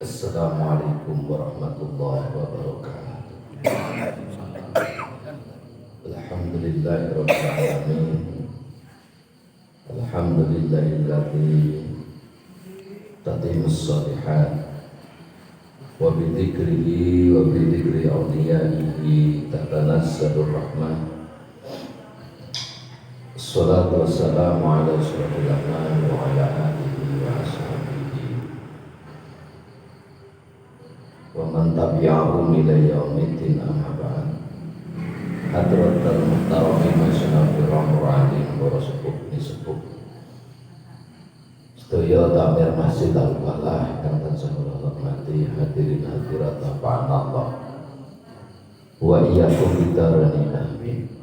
Assalamualaikum warahmatullahi wabarakatuh. Alhamdulillahirabbil alamin. Alhamdulillahilladzi tatimmus shalihat wa bi dzikrihi wa bi dzikri awliyaihi tatanazzalur rahmah. Assalatu wassalamu ala asyrafil anam wa ala alihi wa ashabihi wa man tabi'ahum ila yaumiddin amma ba'd. Hadratul muhtaramin masyarakat rahmuralim wa sepuh ni sepuh sedaya takmir masjid al-falah kang tansah kula hormati hadirin hadirat Allah wa iyyakum bidarani amin.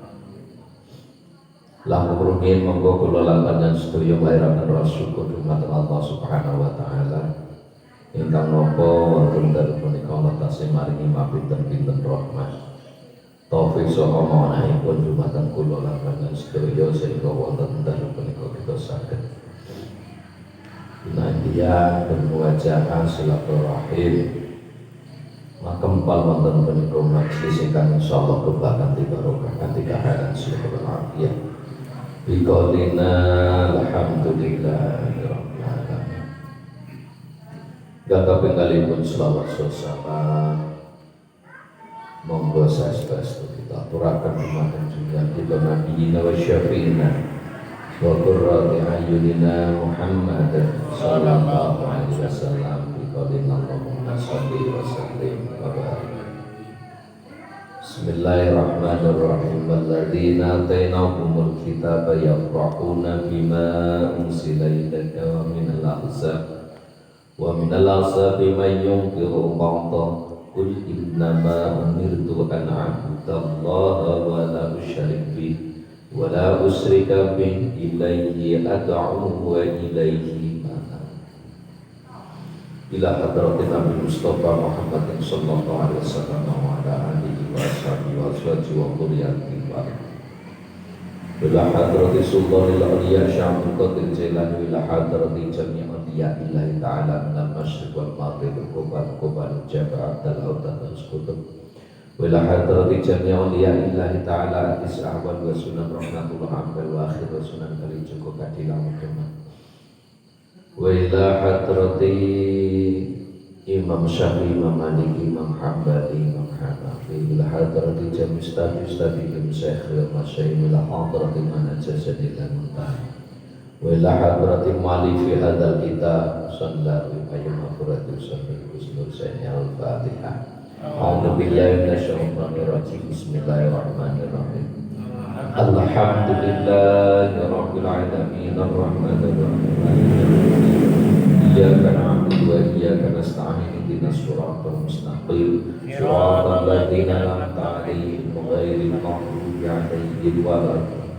Lamun rumiyin monggo kula lantaran sedaya nglairaken rasa syukur dumateng Allah Subhanahu wa taala ingkang napa wonten dalem punika Allah tasih maringi mapinten-pinten rahmat taufik saha mawanipun dumateng kula lantaran sedaya sehingga wonten dalem punika kita saged binandian bermuwajahah silaturahim makempal wonten punika majelis ingkang insyaallah kebakan barokah kanthi kahanan silatul afiyah. Biqaulina alhamdulillahi rabbil alamin. Gagap penggalipun selawat sosama monggo saestu kita aturaken dumateng junjungan kita Nabi wa syafi'ina wa qurrati ayunina Muhammad sallallahu alaihi wasallam. Biqaulina Allahumma shalli wa sallim wa barik. Bismillahirrahmanirrahim. Walladzina atainahumul kitaba yafrahuna bima unsila ilaika wa minal ahzabi man yunkiru ba'da qul innama umirtu an a'budallaha wa la usyrik bihi wa la usyrika bihi ilayhi ad'u wa ilayhi ila hadratin Nabi Mustafa Muhammad sallallahu alaihi wasallam wa ala alihi wa sahbihi wa azwajihi wa dhurriyyatihi wa ila hadratin sultanil awliya Syamsul Qadir Jailani ila hadratin jami' awliya illahi ta'ala minal masyriq wal maghrib quban jaba'at al-awtad al-qutub wa ila hadratin jami' awliya illahi ta'ala is'ahwan wa sunan rahmatullah amal wa akhir wa sunan kali cukup kadilah muhammad wa ila hadrati Imam Syafi'i, Imam Maliki, Imam Hambali, Imam Hanafi, ila hadrati jami' ustadi Imam Syekh Masyayikh, ila hadrati manajazadil muntaha wa ila hadrati mu'allifi hadzal kitab sallallahu alaihi wa sallam. Al-Fatihah. A'udzu billahi minasyaitonir rajim. Bismillahirrahmanirrahim. Alhamdulillahi rabbil alamin arrahmanir rahim. Iyyaka na'budu wa iyyaka nasta'in ihdinas siratal mustaqim siratal ladzina an'amta 'alaihim ghairil maghdubi 'alaihim waladdallin.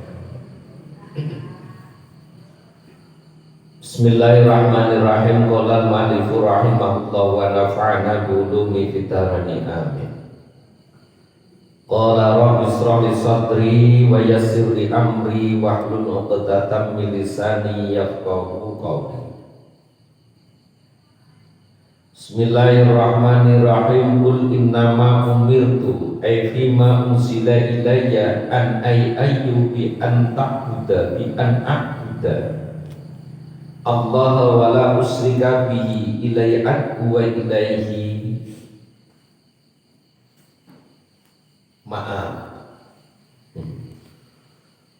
Bismillahirrahmanirrahim. Qala al-mu'allif rahimahullah wa nafa'ana bi ulumi fid dharain amin. Qala rabbi ishrah li sadri wa yassir li amri wahlul 'uqdatam min lisani yafqahu qawli. Bismillahirrahmanirrahim. Qul innama umirtu ay fima unsila ilayya an ayyubi an ta'budu bi an a'budu Allah wa la usyrika bihi ilayya wa ilayhi maaf.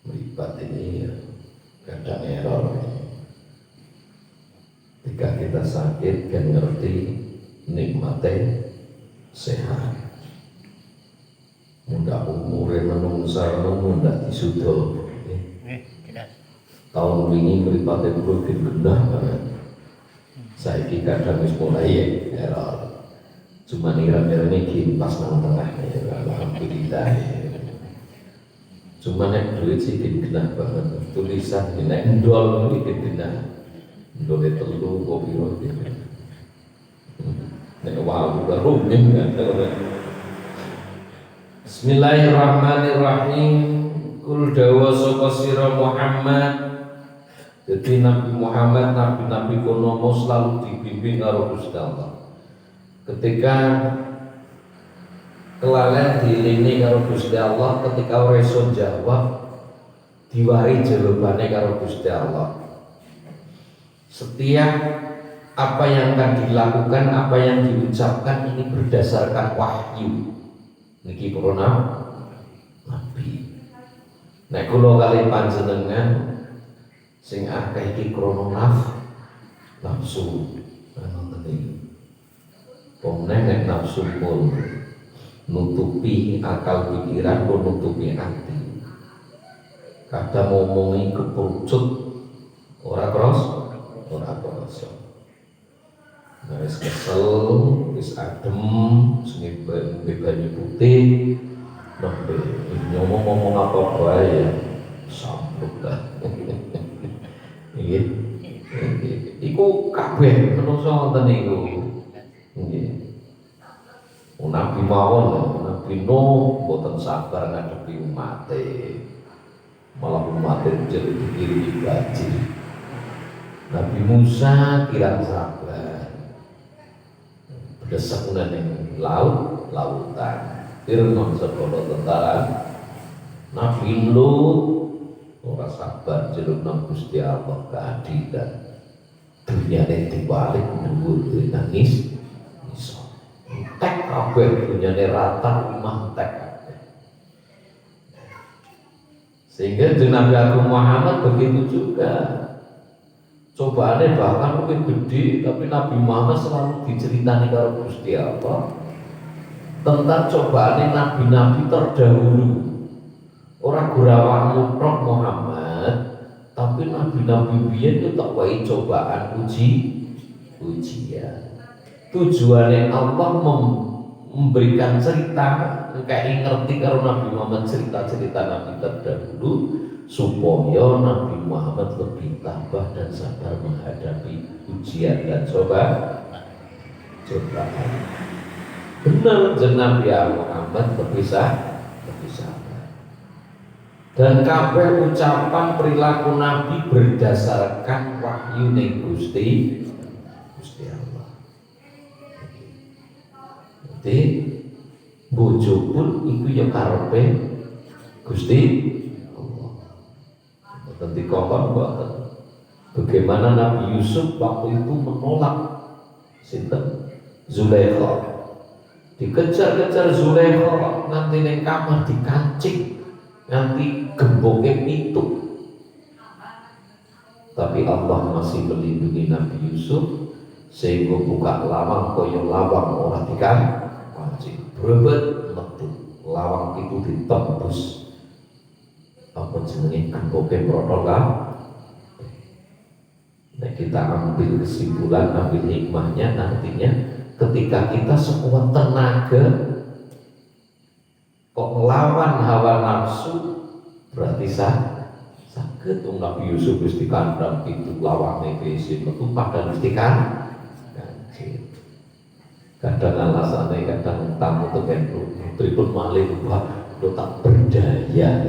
Meribat ini kadang error. Ketika kita sakit kan ngerti nikmatnya sehat. Mudah umurnya menungsa mudah disuduh. Tahun ini meripatnya berukin genah banget. Saya kadang wis mulai error. Cuma nira-nira ini pas nang tengah ya, alhamdulillah. Cuma nek duit sih genah banget. Tulisan nek ndol iki genah. Ndol telu kok piro iki. Nek wae udah rumin kan. Bismillahirrahmanirrahim. Kul dawa sapa sira Muhammad. Jadi Nabi Muhammad, Nabi-Nabi kono selalu dibimbing karo Gusti Allah. ketika kelalen diilingi karo Gusti Allah, ketika ora iso jawab diwari jawabane karo Gusti Allah. Setiap apa yang akan dilakukan, apa yang diucapkan ini berdasarkan wahyu. Niki para nabi. Nek kula kali panjenengan sing akeh iki krana nafsu. Ngoten iki. Pomne nek nafsu pun nutupi akal pikiran, pun nutupi hati. Kadang ngomongi kepucut ora kroso. Wis kesel, wis adem, sing banyu putih, nembe ngomong apa bae sambut lah. Nggih. Iku kabeh menungso wonten niku. Nggih. Nabi mawon, Nabi Nuh boten sabar ngadepi umate. Malah umate jadi dikirimi banjir. Nabi Musa kirang sabar. Desekunan yang lautan. Firman sepuluh tentara. Nabi Lut ora sabar jeluk nang Gusti Allah keadilan. Dunyane dibalik dhuwur nangis. Tek kabeh dunyane rata rumah tek. Sehingga Nabi Agung Muhammad begitu juga. Cobaannya bahkan mungkin gede, tapi Nabi Muhammad selalu diceritani karo Gusti Allah tentang cobaannya nabi-nabi terdahulu. Orang Gurawang mutlak Muhammad, tapi nabi-nabi biyen itu tak wae cobaan ujian. Tujuannya Allah memberikan cerita kayak ngerti karo Nabi Muhammad cerita-cerita nabi terdahulu supaya Nabi Muhammad lebih tabah dan sabar menghadapi ujian dan cobaan. Benar Nabi Muhammad lebih sabar. Dan kabeh ucapan perilaku Nabi berdasarkan wahyu ning Gusti Allah. Jadi bojo pun iku ya karepe Gusti nanti kokon buatan. Bagaimana Nabi Yusuf waktu itu menolak sinten Zulaikha, dikejar-kejar Zulaikha, nanti neng kamar dikancing, nanti gemboke pitu. Tapi Allah masih melindungi Nabi Yusuf sehingga buka lawang koyo lawang orang dikancing, berebet metu lawang itu ditembus. Apa jenenge gemboke protokol. Nah, kita ambil kesimpulan, ambil hikmahnya nantinya ketika kita sekuat tenaga kok melawan hawa nafsu berarti sakit. Nabi Yusuf wis dikandang itu lawange isin metu padahal mesti kan. Kadang alasannya kadang tamu teken tripun malih tak berdaya.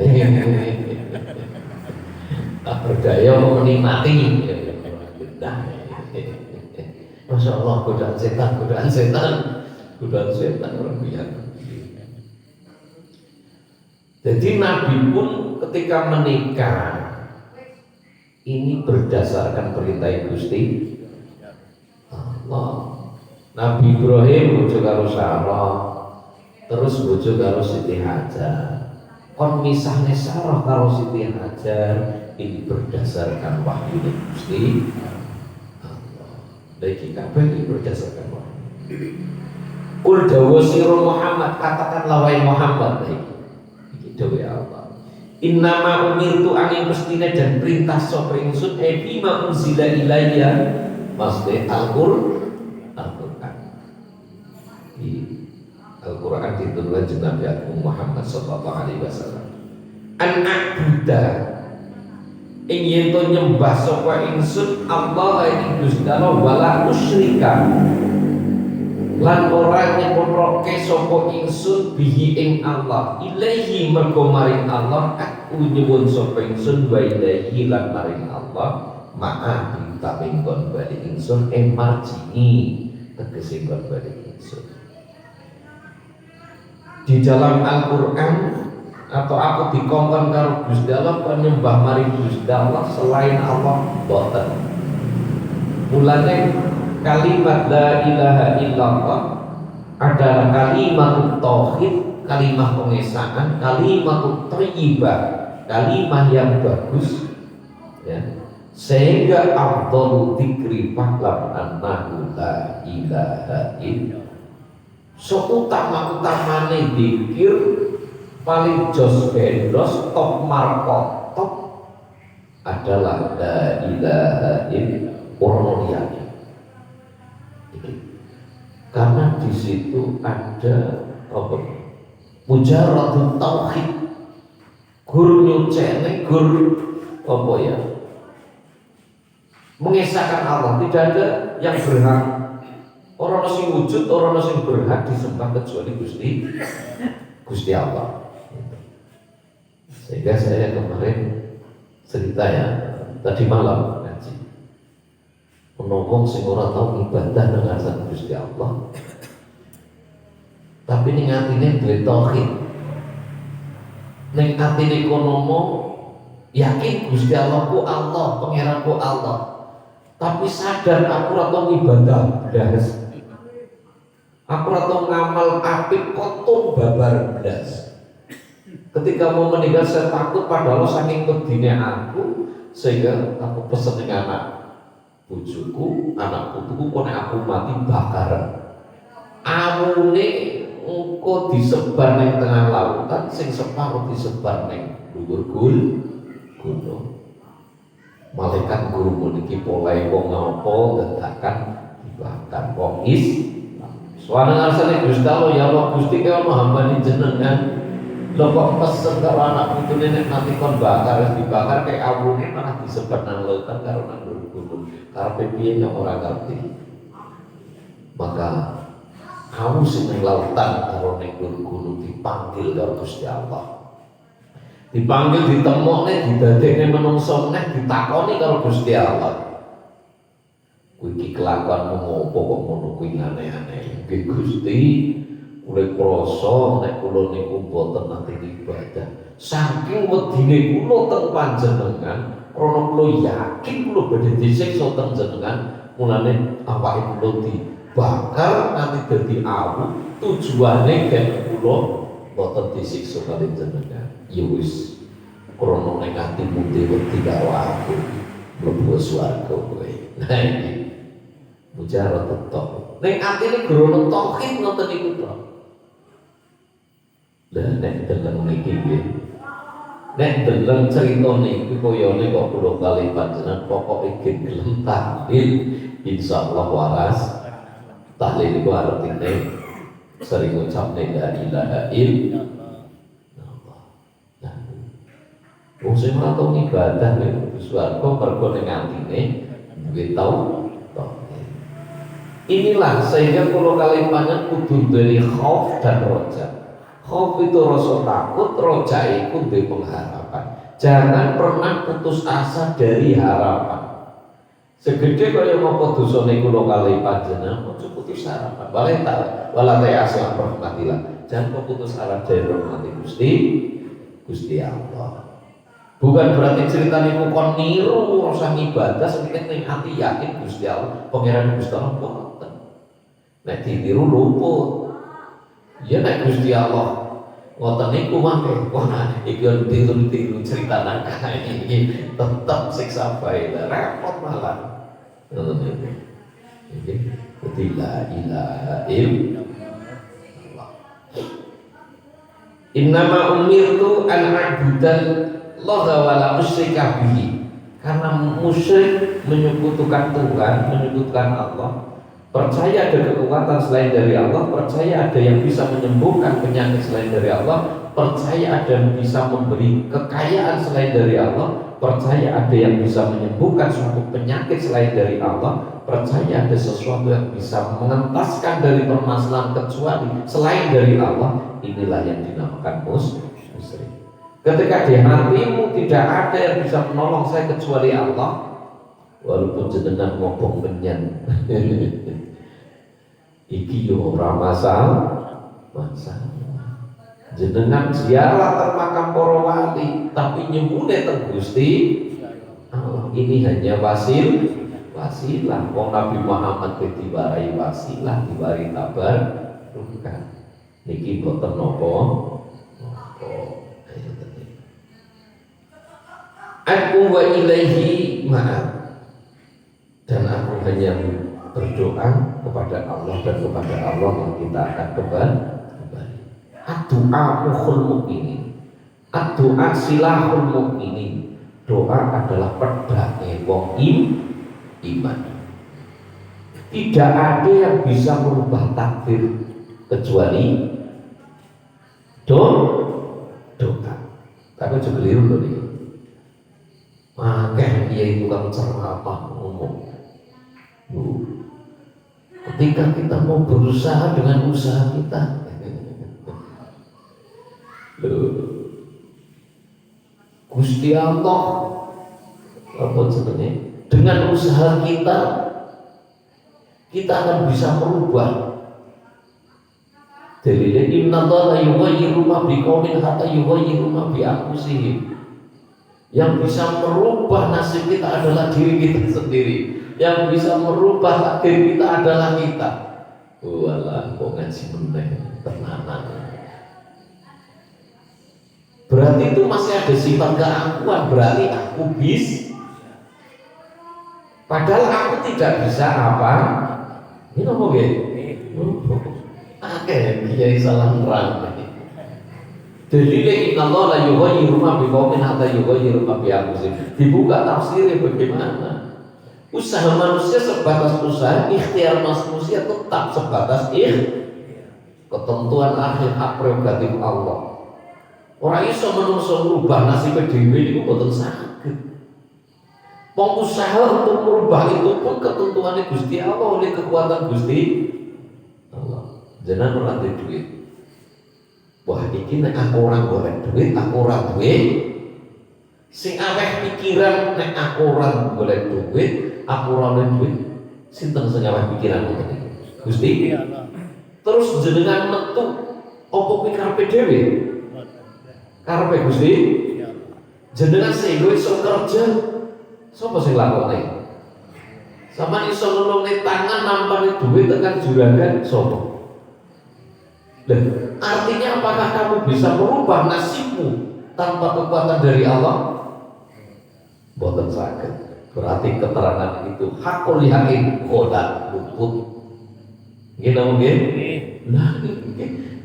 Tak berdaya menikmati. Masya Allah, godaan setan orang biasa. Jadi Nabi pun ketika menikah ini berdasarkan perintah Gusti Allah. Nabi Ibrahim bojo karo Sarah, terus bojo karo Siti Hajar. Kon misahne Sarah karo Siti Hajar ini berdasarkan wahyu Gusti Allah. Lagi kabeh ini berdasarkan wahyu. Kul dawu sira Muhammad, katakanlah wahai Muhammad iki dawu Allah. Innama umirtu angin mestine dan perintah sapa ingsun bima unzila ilayya maksudnya Al-Qur'an. Al-Quran diturunkan jenab Nabi Muhammad sallallahu alaihi wasallam. An-a'buda ing yen to nyembah sapa ingsun Allah ing Gusti Allah wala musyrika lan ora nyepotroke sapa ingsun bihi ing Allah ilaihi mergo maring Allah aku nyuwun sapa ingsun wa ilaihi lan maring Allah ma'a ditapingkon bali ingsun marji'i tegese kon balik ingsun. Di dalam Al-Qur'an atau aku dikongkon karo Gusti Allah penyembah mari Gusti Allah selain Allah boten. Mulane kalimat la ilaha illallah adalah kalimat tauhid, kalimat pengesahan, kalimat thayyibah, kalimat yang bagus ya. Sehingga afdhalu dzikri fa'lam annahu la ilaha illallah. Seutama-utamane dzikir paling jos bendos top markotop adalah la ilaha illallah. Karena di situ ada apa? Mujaradut tauhid. Gur nyucene gur apa ya? Mengesahkan Allah, tidak ada yang berhak. Orang sing wujud, orang sing berhak disembah kecuali Gusti Allah. Sehingga saya kemarin cerita ya, tadi malam ngaji. Menolong sing ora tau ibadah nang ngarsane Gusti Allah. Tapi ning atine duwe tauhid. Ning atine kono yakin Gusti Allah ku Allah, pangeranku Allah. Tapi sadar aku ora tau ibadah blas. Aku ora tau ngamal apik kotor babar blas. Ketika mau meninggal saya takut padahal saking wedine aku sehingga aku pesen dengan anak bojoku, anak putuku kok nek aku mati bakaran. Amune engko disebar ning tengah lautan sing separuh disebar ning dhuwur gunung. Malaikat guru meniki polai wong ngapa dadakan dibakar wong Suara ngarsane Gusti Allah ya Allah Gusti kaya ono hambane jenengan. Lho kok pesen karo anak putune nek nanti kon bakar wis dibakar kayak awune malah disebar nang lautan karo nang gunung. Karepe piye nek ora ngerti. Maka kamu sing nang lautan karo ning gunung dipanggil karo Gusti Allah. Dipanggil ditemokne didadekne menungso meneh ditakoni karo Gusti Allah. Kuwi iki kelakuanmu ngopo kok ngono kuwi aneh-aneh. Nggih Gusti, kula krasa nek kula niku mboten nate ibadah. Saking wedine kula teng panjenengan, krana kula yakin kula badhe disiksa teng jenengan, mulane awake kula dibakar nanti dadi awu, tujuane yen kula mboten disiksa kali jenengan. Ya wis krana ning atimu dhewe karo aku mlebu swarga kowe. Nah iki mujarad tok. Ning atine grono tauhid ngoten niku tok. Lah nek deleng niki nggih. Nek deleng crita niki koyone kok kula kali panjenengan pokoke gelem tahlil insyaallah waras. Tahlil iku artine sering ngucapne la ilaha illallah. Wong sing ora tau ibadah nek swarga mergo ning atine duwe tau. Inilah sehingga kalau kalian banyak kudu dari khauf dan roja. Khauf itu rasa takut, roja itu dari pengharapan. Jangan pernah putus asa dari harapan. Segede kaya mau dosane kula kali panjenengan ojo putus harapan. Wala ta'asal rahmatillah. Jangan putus harapan dari rahmat Gusti Allah. Bukan berarti cerita niku kon niru rasa ibadah sedikit ning ati yakin Gusti Allah, pangeran Gusti Allah boten. Nek ditiru luput. Ya nek Gusti Allah ngoten niku mangke wah iki tiru cerita nang iki tetep siksa bae repot malah. Ngoten niku. Iki la ilaha illallah. Innama umirtu an a'budal Allah wala musyrika bihi. Karena musyrik menyekutukan Tuhan, menyekutukan Allah, percaya ada kekuatan selain dari Allah, percaya ada yang bisa menyembuhkan penyakit selain dari Allah, percaya ada yang bisa memberi kekayaan selain dari Allah, percaya ada yang bisa menyembuhkan suatu penyakit selain dari Allah, percaya ada sesuatu yang bisa mengentaskan dari permasalahan kecuali selain dari Allah. Inilah yang dinamakan musyrik. Ketika di hatimu tidak ada yang bisa menolong saya kecuali Allah, walaupun jenengan ngomong menyan, Iki yo ora masalah. Jenengan ziarah teng makam para wali tapi nyembune teng Gusti Allah. Ini hanya wasilah. Wong Nabi Muhammad diwarai wasilah, diwarai kabar bukan. Niki boten napa. Aku wa ilaihi ma'ab. Dan aku hanya berdoa kepada Allah dan kepada Allah yang kita akan kembali. Doa mukhul mukminin, doa silahul mukminin. Doa adalah pedangnya wong iman. Tidak ada yang bisa merubah takdir kecuali doa. Tapi juga keliru loh nih. Maka dia itu kan ceramah ngomong. Ketika kita mau berusaha dengan usaha kita, Gusti Allah apa sebenarnya dengan usaha kita akan bisa merubah. Dalilnya innallaha yughayyiru ma biqaumin hatta yughayyiru ma bi anfusihim. Yang bisa merubah nasib kita adalah diri kita sendiri. Yang bisa merubah takdir kita adalah kita. Walah kok ngaji meneh tenanan. Berarti itu masih ada sifat keakuan, berarti aku bisa. Padahal aku tidak bisa apa? Ini ngomong ya? Oke, kiai salah nerang. Dalilnya innallaha la yughayyiru ma biqaumin hatta yughayyiru ma bi anfusihim. Dibuka tafsirnya bagaimana? Usaha manusia sebatas usaha, ikhtiar manusia tetap sebatas ketentuan akhir hak prerogatif Allah. Orang iso menungso merubah nasib dhewe niku boten saged. Pengusaha untuk merubah itu pun ketentuannya Gusti Allah oleh kekuatan Gusti Allah. Jangan ora duit. Wah iki nek aku ora golek duit, aku ora duwe. Sing aweh pikiran nek aku ora golek duit, aku ora oleh duit. Sinten sing aweh pikiran ngoten iki? Gusti. Terus jenengan metu apa pikarepe dhewe? Karepe Gusti, jenengan sehingga iso kerja, sapa sing lakone? Sama iso nulungi tangan nampani duit tekan juragan sapa? Dan artinya apakah kamu bisa merubah nasibmu tanpa kekuatan dari Allah? Boten saged. Berarti keterangan itu hakul yakin khoda luput. Nggih mungkin? Nah,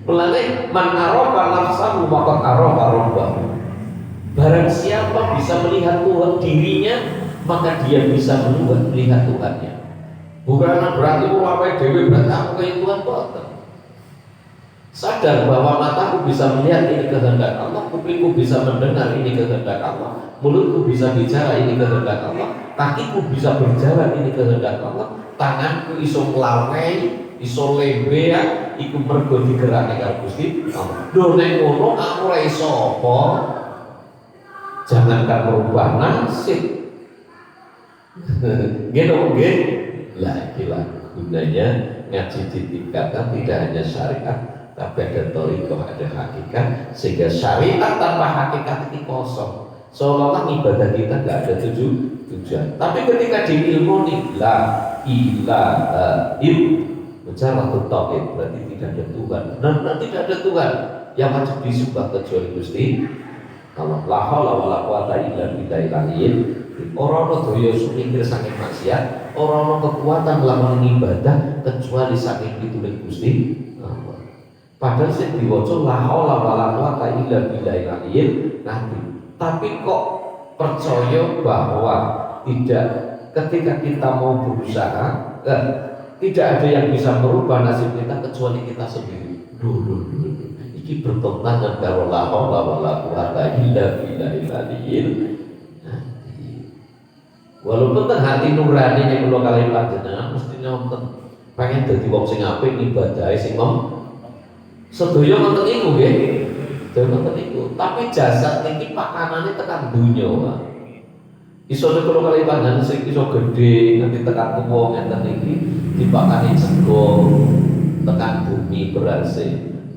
mulane man arafa nafsahu maqad arafa rabbahu. Barang siapa bisa melihat Tuhan dirinya, maka dia bisa melihat Tuhannya. Bukan berarti ulama dewe berarti aku kayak Tuhan boten. Sadar bahwa mataku bisa melihat ini kehendak Allah, kupingku bisa mendengar ini kehendak Allah, mulutku bisa bicara ini kehendak Allah, kakiku bisa berjalan ini kehendak Allah, tanganku iso nglawe, iso lembean, iku mergo digerakne karo Gusti Allah. Lho nek ngono aku ora iso apa? Jangankan merubah nasib. Gitu nggih. Lah gila gunanya ngaji ditingkatkan tidak hanya syariat tapi ada thariqah, ada hakikat, sehingga syariat tanpa hakikat itu kosong. Seolah-olah ibadah kita nggak ada tujuan. Tapi ketika diilmoni la ilaha illallah tauhid, berarti tidak ada Tuhan. Nah, tidak ada Tuhan yang wajib disembah kecuali Gusti Allah. La haula wala quwata illa billahil. Orang daya mikir saking maksiat, orang kekuatan melakukan ibadah kecuali saking pitutur Gusti Allah. Padahal sing diwaca la haula wala quwata illa billahil nabi. Tapi kok percaya bahwa tidak, ketika kita mau berusaha, tidak ada yang bisa merubah nasib kita kecuali kita sendiri. Iki bertentangan karo la haula wala quwata illa billahil. Walaupun teng hati nurani yang kula kalih panjenengan mesti nonton pengen dadi wong sing apik ibadahe sing sedaya ngoten niku nggih. Ngoten niku. Tapi jasad niki pakanane tekan donya, Pak. Iso nek kula kalih panjenengan sing iso gedhe nganti tekan wong ngeten iki dipakani sego, rezeki berhasil,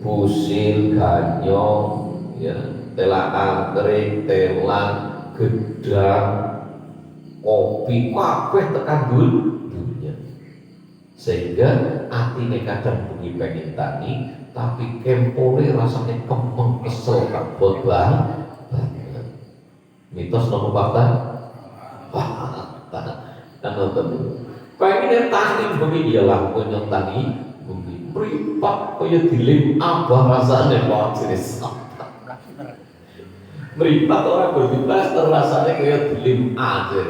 busil, ganyong, ya, telah anggrek, telang, gedang, kopi, kabeh tekan dunia. Sehingga atine kadang bengi pengen tani, tapi kempore rasanya kemeng kesel kabut banget. Mitos nomor fakta? Fakta. Kan nonton. Pengen tani bengi ialah punya tani bengi. Meripat kaya dilim abah rasanya kok jenis. Meripat orang berbebas terasanya kaya dilim aja.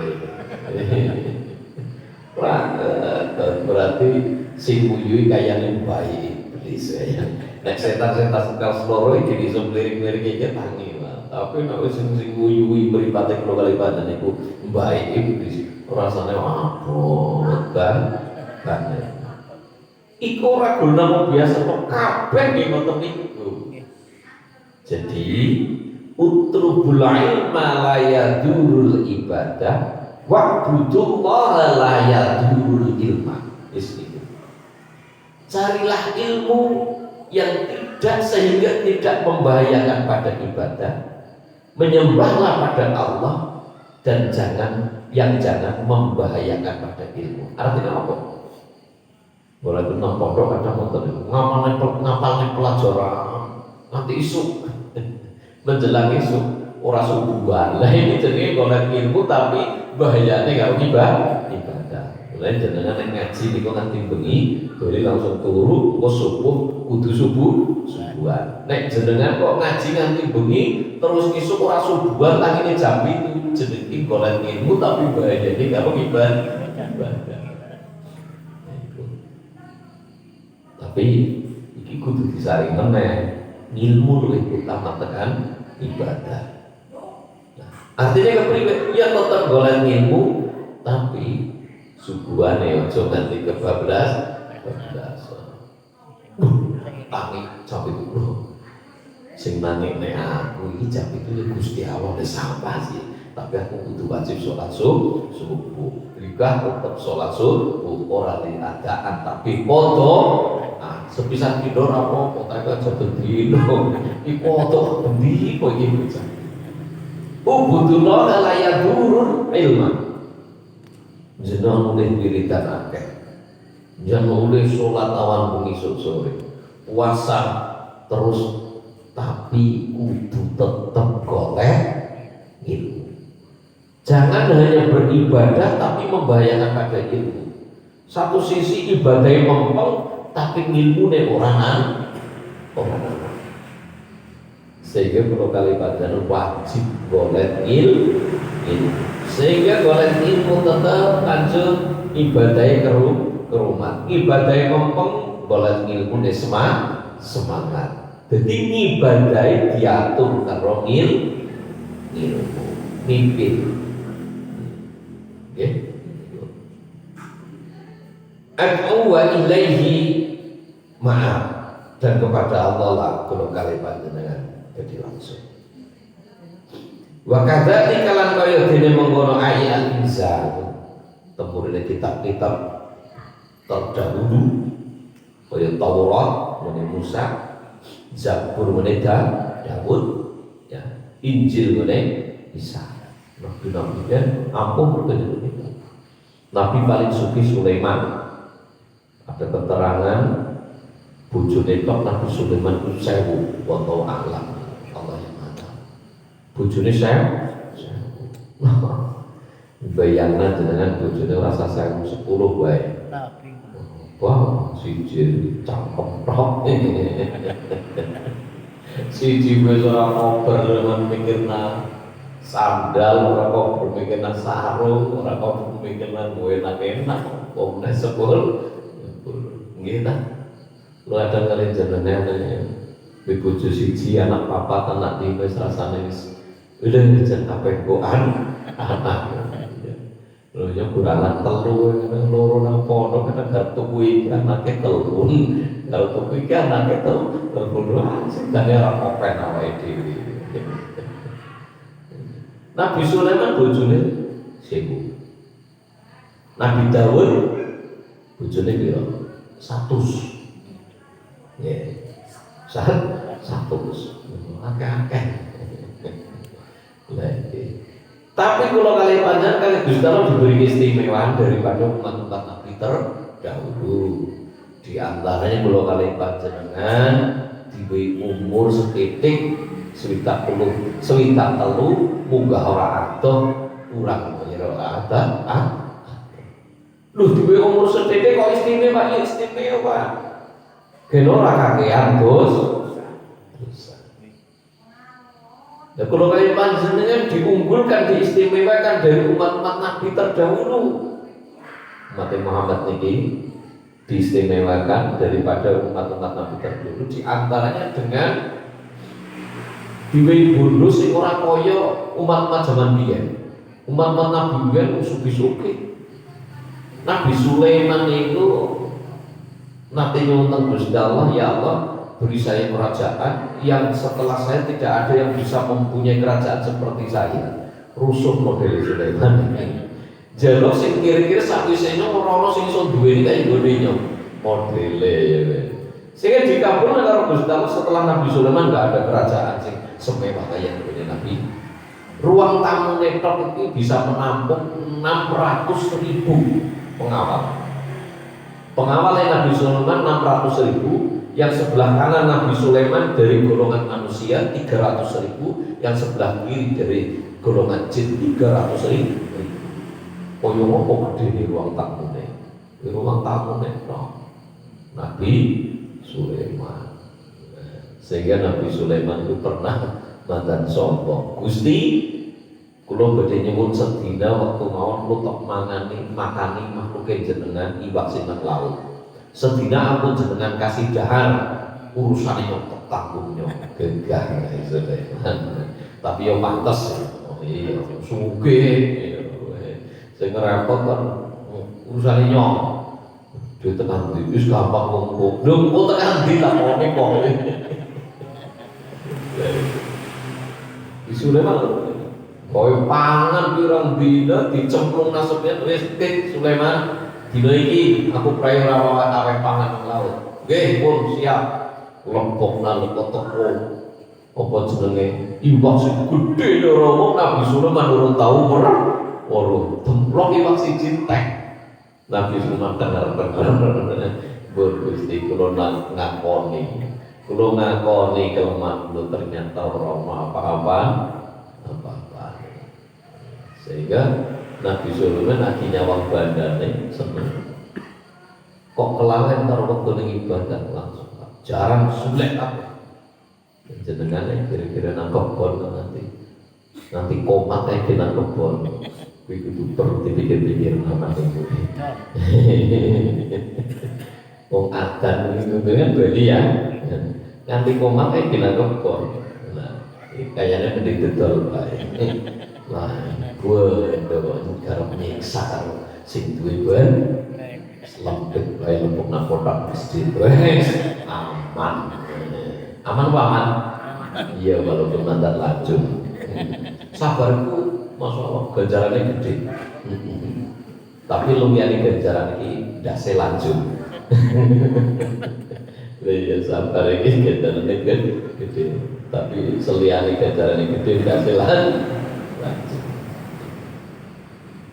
Berarti si Buyui kayaknya baik iblis ya. Nek setan-setan sekal seloro iki iso mlirik-mlirik iki tangi. Tapi nek sing Buyui mripate karo kali badan iku baik iblis. Rasane apa kan? Iku ora guna biasa kok kabeh nggih ngoten niku. Jadi utrubul ilma la yadurul ibadah wa'budullaha la yadurul ilma. Carilah ilmu yang tidak sehingga tidak membahayakan pada ibadah, menyembahlah pada Allah dan jangan membahayakan pada ilmu. Artinya apa? Boleh itu nang pondok kadang ngoten ngapalne pelajaran nanti isu menjelang isu ora subuhan. Lah ini jenenge golek ilmu tapi bahayane karo ibadah. Mulai jenengan ngaji niku nganti bengi, dole langsung turu, kok subuh kudu subuhan. Nek jenengan kok ngaji nganti bengi terus isuk ora subuhan tangine jam itu jenenge golek ilmu tapi bahayane karo ibadah. Tapi iki kudu disaring meneh. Ilmu luwih utama tekan ibadah. Artinya kepriwe? Ya tetap golek ilmu tapi subuhane aja nganti kebablas. Tangi jam itu bro. Sing nangekne aku iki jam itu ya Gusti Allah wis sampah sih. Tapi aku kudu wajib sholat subuh. Jika tetap sholat subuh ora diadaan tapi foto. Sepisan tidur apa tapi aja bendino. Iku foto bendi kok iki bisa. Ubudullah la yadur ilma. Jeneng mulih wiridan akeh. Jangan mulih sholat awan bengi sore. Puasa terus tapi kudu tetep golek ilmu. Jangan hanya beribadah tapi membahayakan pada ilmu. Satu sisi ibadahnya mempeng tapi ilmune orang. Sehingga perlu kali badan wajib golek ilmu. Sehingga golek ilmu tetap lanjut ibadahnya ke rumah. Ibadahnya mempeng golek ilmu ne semangat. Jadi ibadahnya diatur karo ilmu mimpin. Oke. Ad'u wa ilaihi maaf dan kepada Allah lah kalau kali panjenengan jadi langsung. Wa kadzalika lan kaya dene mengkono ayat insan temurine kitab-kitab terdahulu kaya Taurat meneh Musa, Zabur meneh Daud, ya, Injil meneh Isa. Nabi-nabi kan ampun berkenan itu. Nabi paling suci Sulaiman. Ada keterangan bojone tok Nabi Sulaiman itu 1000 wallahu a'lam. Allah yang Maha. Bojone 1000. Bayangna jenengan bojone rasa 1010 wae. Wah, siji cakep tok. Siji wis ora kober men mikirna sandal, ora kok mikirna sarung, ora kok mikirna enak-enak, kok nek sepul nggih ta. Lu ada kali jenengan bojo siji anak papat anak lima wis rasane wis udah jan kabeh kokan anak. Lho ya kurangan telu loro nang pondok kan kartu kuwi anake telu. Kalau kuwi kan anake telu sedane ora kopen awake dhewe. Nabi Sulaiman bojone 1000. Nabi Daud bojone piro? 100. Ya, satu akeh-akeh. Tapi kalau kali panjang kali Gusti Allah diberi keistimewaan daripada umat-umat Nabi terdahulu. Di antaranya kalau kali panjenengan diberi umur setitik sewidak telu munggah ora adoh kurang ora ada. Duh diberi umur setitik kok istimewa ya istimewa. Kena ora kakean Gus. Nah, kalau kalian panjenengan diunggulkan, diistimewakan dari umat-umat Nabi terdahulu, umat Muhammad ini diistimewakan daripada umat-umat Nabi terdahulu, diantaranya dengan diwehi bondo sing ora kaya umat-umat zaman biyen. Umat-umat Nabi biyen sugi-sugi. Nabi Sulaiman itu nanti nyuwun Gusti Allah, ya Allah beri saya kerajaan yang setelah saya tidak ada yang bisa mempunyai kerajaan seperti saya. Rusuh model Sulaiman ini. Jaluk sing kira-kira sawisene ora sing iso duweni kaya nggone modele. Sehingga dikabulkan karo Gusti Allah setelah Nabi Sulaiman enggak ada kerajaan sing semewah kaya nggone Nabi. Ruang tamu netok itu bisa menampung 600.000 pengawal. Pengawalnya Nabi Sulaiman 600.000. Yang sebelah kanan Nabi Sulaiman dari golongan manusia 300.000, yang sebelah kiri dari golongan jin 300.000. Koyo ngopo gede di ruang tamu nih? Di ruang tamu nih, Nabi Sulaiman. Sehingga Nabi Sulaiman itu pernah mantan sombong. Gusti, kulo badhe nyuwun sedina waktu mawon kulo tok makani makhluk jenengan iwak sing nang laut. Sedina ampun jenengan kasih dahar urusannya nyok tanggungnya gegah tapi yang pantas iya sugih sing repot kan urusannya nyok duit tekan ndi wis gampang ngomong lho kok tekan ndi tak ngene kok isu Sulaiman koyo pangan pirang dina dicemplung nasabnya wis tik Sulaiman. Dino iki aku prayo rawat awet pangan nang laut. Nggih, pun siap. Lempok nang teko. Apa jenenge? Iwak sing gedhe lho Nabi Sulaiman urung tau ora. Ora templok iwak siji tek. Nabi Sulaiman dengar. Gusti kula ngakoni. Kula ngakoni kelemahan kula ternyata ora apa-apa. Sehingga Nabi Sulaiman akhirnya wong bandane seneng. Kok kelalen karo wektu ning ibadah langsung. Jarang sulit apa. Jenengane kira-kira nang kebon nanti komat ae nang kebon. Kuwi kudu perlu dipikir-pikir namane kuwi. Wong adan itu dengan Bali ya. Nanti komat ae nang kebon. Nah, kayaknya mending dodol bae. Lah, gue karo nyiksa sing duwe ben lempit bae lempuk nang kotak masjid aman apa aman iya walaupun mantan lajung sabarku masyaallah ganjarannya gede tapi lumiyane ganjaran iki ndase lajung ya sabar iki ganjarannya gede tapi seliyane ganjarannya gede ndase lajung.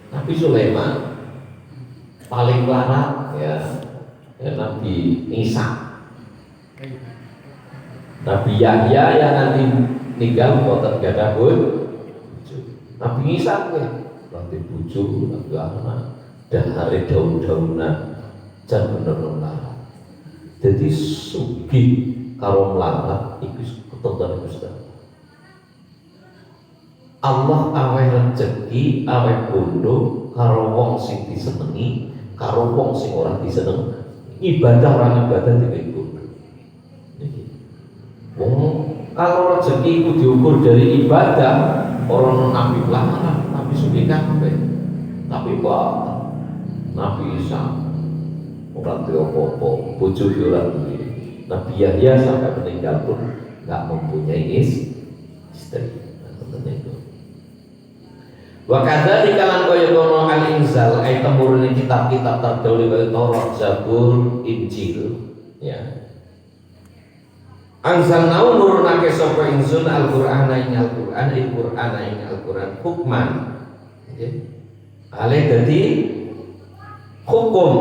Nabi Sulaiman paling larat ya Nabi Isa, Nabi Yahya yang nanti meninggal boten gadah bojo. Nabi Isa nanti bojo, nanti anak dan hari daun-daunan jan bener-bener larat. Jadi sugih karo melarat iku ketentuan Gusti Allah awe rezeki, awe bondo karo wong sing disenengi, karo wong sing ora diseneng. Ibadah orang ibadah diwek bondo. Niki. Wong kalau rezeki itu diukur dari ibadah, orang Nabi lamaran, Nabi sugi kabeh. Tapi kok Nabi Isa ora duwe apa-apa, bojo ora duwe. Nabi Yahya sampai meninggal pun enggak mempunyai istri. Itu. Wa kadzalika lan kaya kono al-inzal ay temurune kitab-kitab terdahulu kaya Taurat, Zabur, Injil ya. Anzalnahu nurunake sapa ingsun Al-Qur'ana ing Al-Qur'an Al-Qur'an hukman. Nggih. Ale dadi hukum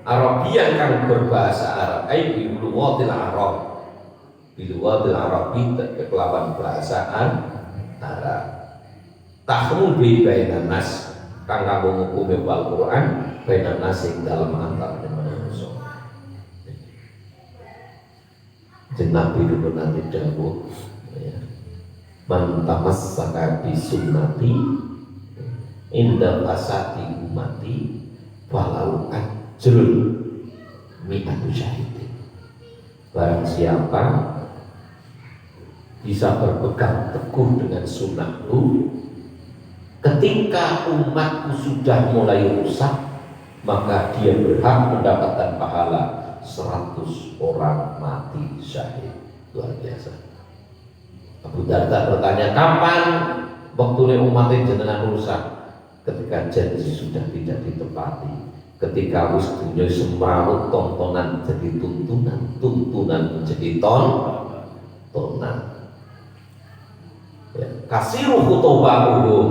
Arabian kang berbahasa Arab ai bilughatil Arab. Bilughatil Arabi kelawan bahasa Arab. Tahmu bi bainan nas kang kanggo ngukumi Al-Qur'an bainan nas ing dalem antarané manusa. Nabi dulu nanti dahulu ya. Man tamassaka bi sunnati inda fasati umati walau ajrun mi'atu syahidin. Barang siapa bisa berpegang teguh dengan sunnahku ketika umatku sudah mulai rusak, maka dia berhak mendapatkan pahala 100 orang mati syahid. Luar biasa. Abu Darda bertanya, kapan waktu umatnya jenengan rusak? Ketika janji sudah tidak ditepati, ketika wis dunya semrawut tontonan jadi tuntunan menjadi tontonan. Ya, kasiru khutobahum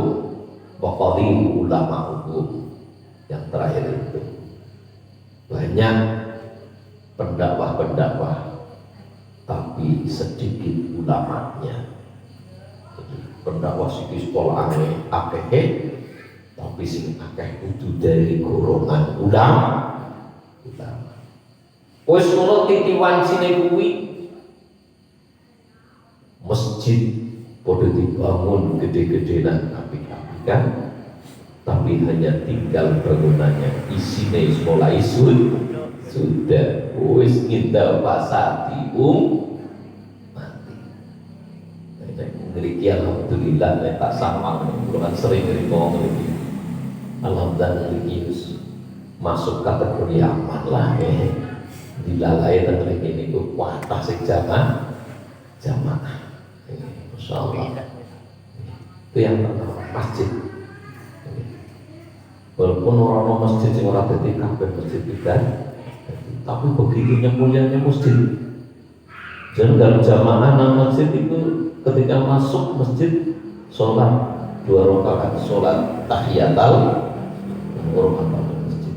wa qalilu ulama'uhum. Yang terakhir itu banyak pendakwah tapi sedikit ulamanya. Jadi pendakwah siki sekolah akeh tapi sing akeh kudu dari golongan ulama. Wis ngono titi wancine kuwi masjid padha dibangun gede-gedean apik-apikan tapi hanya tinggal bangunannya, isinya sekolah sudah wis kita pasati mati. Ngriki alhamdulillah nek tak samang kan sering ngriko ngriki. Alhamdulillah ngriki masuk kategori aman lah dilalai teng mriki niku kuatah sing jamaah. Masyaallah. Itu yang pertama masjid. Walaupun orang masjid sing ora dadi kabeh masjid kan, tapi begitunya mulianya masjid. Jangan jamaah nang masjid itu ketika masuk masjid sholat 2 rakaat sholat tahiyatul masjid.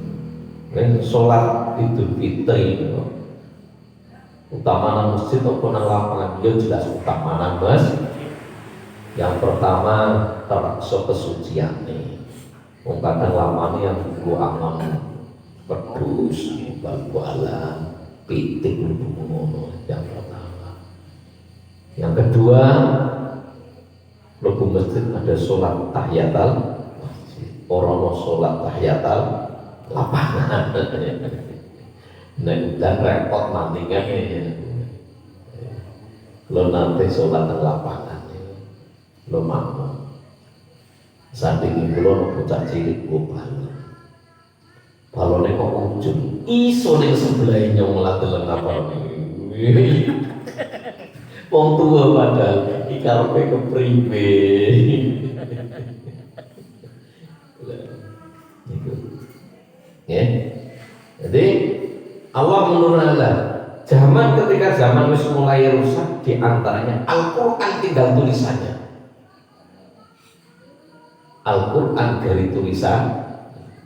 Dan sholat Idul Fitri utama nang masjid atau nang lapangan dia jelas utama nang masjid. Yang pertama terasa kesucian nih. Kadang lamanya yang buku aman pedus, bal-balan, pitik, ngono yang pertama. Yang kedua, lebu masjid ada sholat tahiyatul masjid. Orono sholat tahiyatul lapangan. Nah, udah repot nantinya ya. Lo nanti sholat di lapangan, lo mau. Saat ini belum bocah cilik balone kok ujung iso ning sebelah nyong lateleng apa ini wong tua padahal iki karepe kepriwe ya. Jadi Allah menurunkan zaman ketika zaman wis mulai rusak, di antaranya Al-Qur'an tinggal tulisannya. Al-Quran dari tulisan,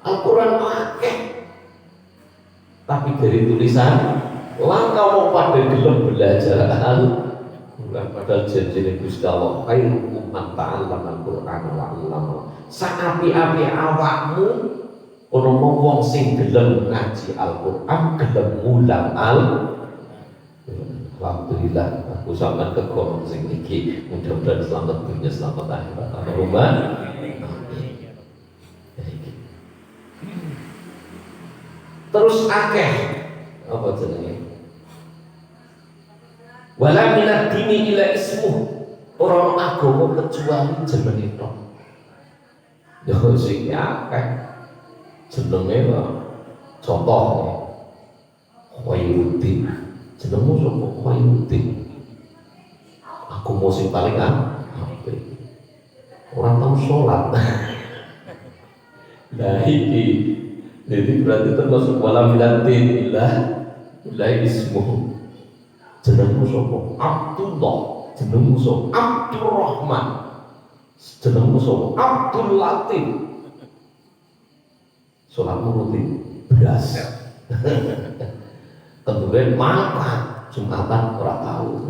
Al-Quran akeh, tapi dari tulisan langkah mau pada gelem belajar Al-Quran. Padahal janjine Gusti Allah khairukum man ta'allama Al-Quran wa 'allama. Saapi-api awakmu ono wong sing gelem ngaji Al-Quran, gelem mulang Alhamdulillah aku sampean kegolong sing iki, mudah-mudahan selamat dunia selamat akhirat. Allahumma terus akeh apa jenenge wala minad dini ila ismu ora agama kecuali jenenge tok yo sing akeh jenenge contoh Khairuddin jenengmu sapa Khairuddin aku mau sing paling apik orang tahu sholat nah iki jadi berarti termasuk wala milatin ilah ismu jenengmu sapa? Abdullah. Jenengmu sapa? Abdurrahman. Jenengmu sapa? Abdul Latif. Sholatmu rutin beras. Kemudian mangkat Jumatan ora tahu.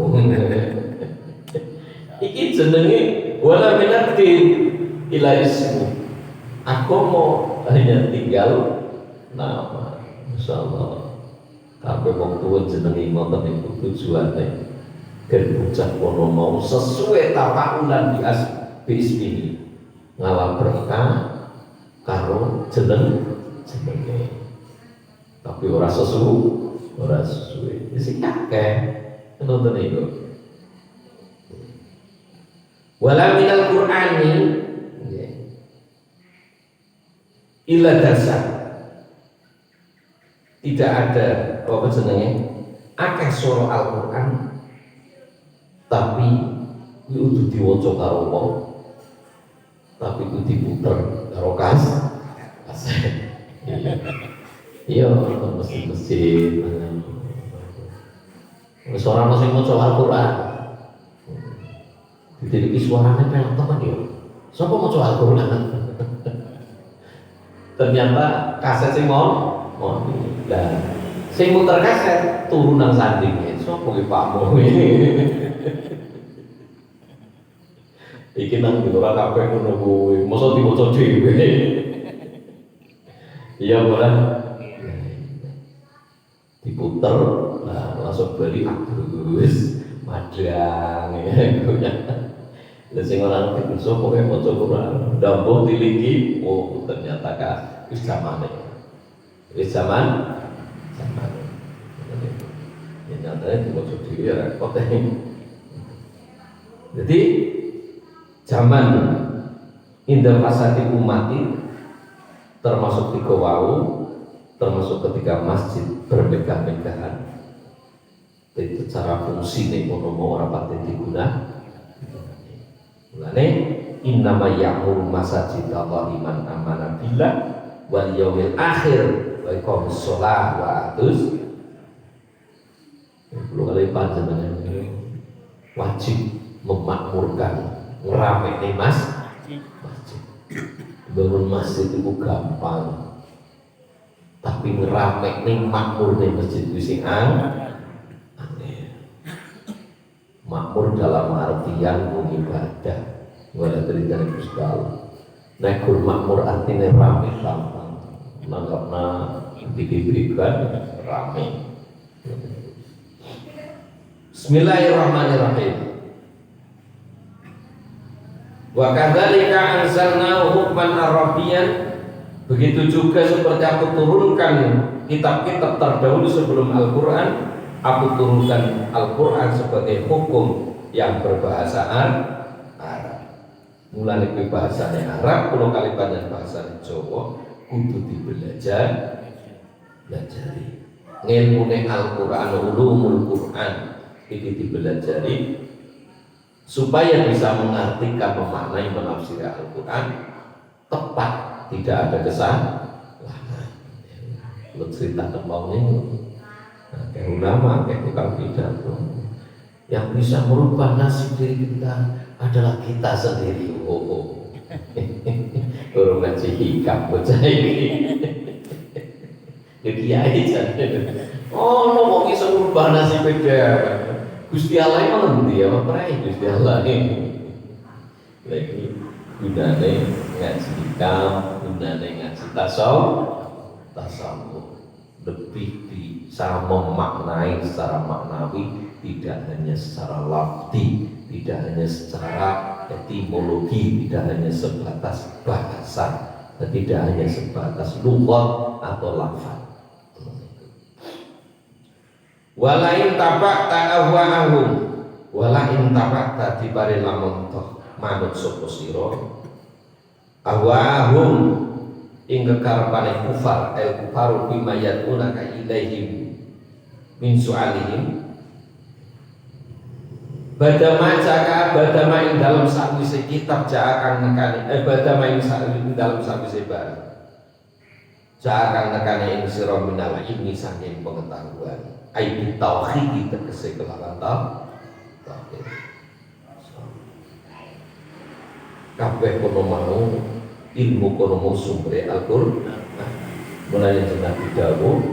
Iki jenenge wala minatin ila ismu. Aku mau hanya tinggal nama. Insyaallah kabeh wong tuwa jenenge ngoten niku tujuane gen bocah kono mau sesuai tapaulan bismillah ngalah berkah karo jenenge. Tapi ora sesuai. Isi kakek nonton itu. Wala minal Qur'ani illa dasar. Tidak ada apa jenenge akeh surah Al-Qur'an tapi kudu diwaca karo wong tapi kudu diputer karo kaset. Iya, masjid. Wis ora ono sing maca Al-Qur'an. Ditiliki suarane pelok temen yo. Sapa maca Al-Qur'an? Ternyata kaset sing mau. Lah, sing muter kaset turunan sandinge. Sapa ki pakmu? Iki nang ora kabeh ngono kuwi. Mosok diwaca dhewe. Iya boleh diputer, nah langsung beli agus, madang, ya punya. Dan sing orang itu pokoknya mau coba dambung dilinggi, oh ternyata kah, wis zaman. Ini nyatanya dibaca diri repot. Jadi zaman indah fasati umati termasuk tiga wau, termasuk ketika masjid bermegah-megahan. Itu cara fungsi nih mau rapat diguna. Mulane innama ya'muru masajid Allah liman amana billah wal yaumil akhir wa iqamus shalah wa atuz. Perlu kali panjenengan wajib memakmurkan ngeramekne masjid. Bangun masjid itu gampang, tapi ngeramek nih makmur nih masjid itu sing aneh. Makmur dalam artian mengibadah, wala dari Gusti. Nekur makmur artinya rame gampang, nanggapna diberikan rame. Bismillahirrahmanirrahim. Wa kadzalika anzalnahu hukman arabiyyan, begitu juga seperti aku turunkan kitab-kitab terdahulu sebelum Al-Qur'an, aku turunkan Al-Qur'an sebagai hukum yang berbahasa Arab. Mulane kuwi bahasane Arab, kula kali panjenengan bahasane Jawa, kudu dipelajari. Ngilmune Al-Qur'an, ulumul Qur'an iki dipelajari supaya bisa mengartikan, memaknai, menafsiri Al-Quran tepat, tidak ada kesalahan. Lu cerita tentang ini, kayak ulama, kayak tukang pidato, yang bisa merubah nasib diri kita adalah kita sendiri. Orang ngaji hikam bocah ini, kiai jadi. Oh, lo mau bisa merubah nasib dia? Gusti Allah itu ngendi ya, prai Gusti Allah ini. Lagi gunane ngaji hikam, gunane ngaji tasawuf lebih bisa memaknai secara maknawi, tidak hanya secara lafzi, tidak hanya secara etimologi, tidak hanya sebatas bahasa, tidak hanya sebatas lughat atau lafaz. Walain tabak ta'awwa'ahum, walain tabak tadi bare lamun toh manut sapa sira awahum ing kekarepane kufar kufaru bima yad'una ka ilaihim min su'alihim badama ing dalam sakwise kitab jaakan nekani badama ing dalam sakwise bar jaakan nekani ing sira minal ilmi saking pengetahuan Ai tauhid tegese kelawan tauhid. Kabeh kono mau ilmu kono mau sumber Al-Qur'an. Mulai Nabi dawuh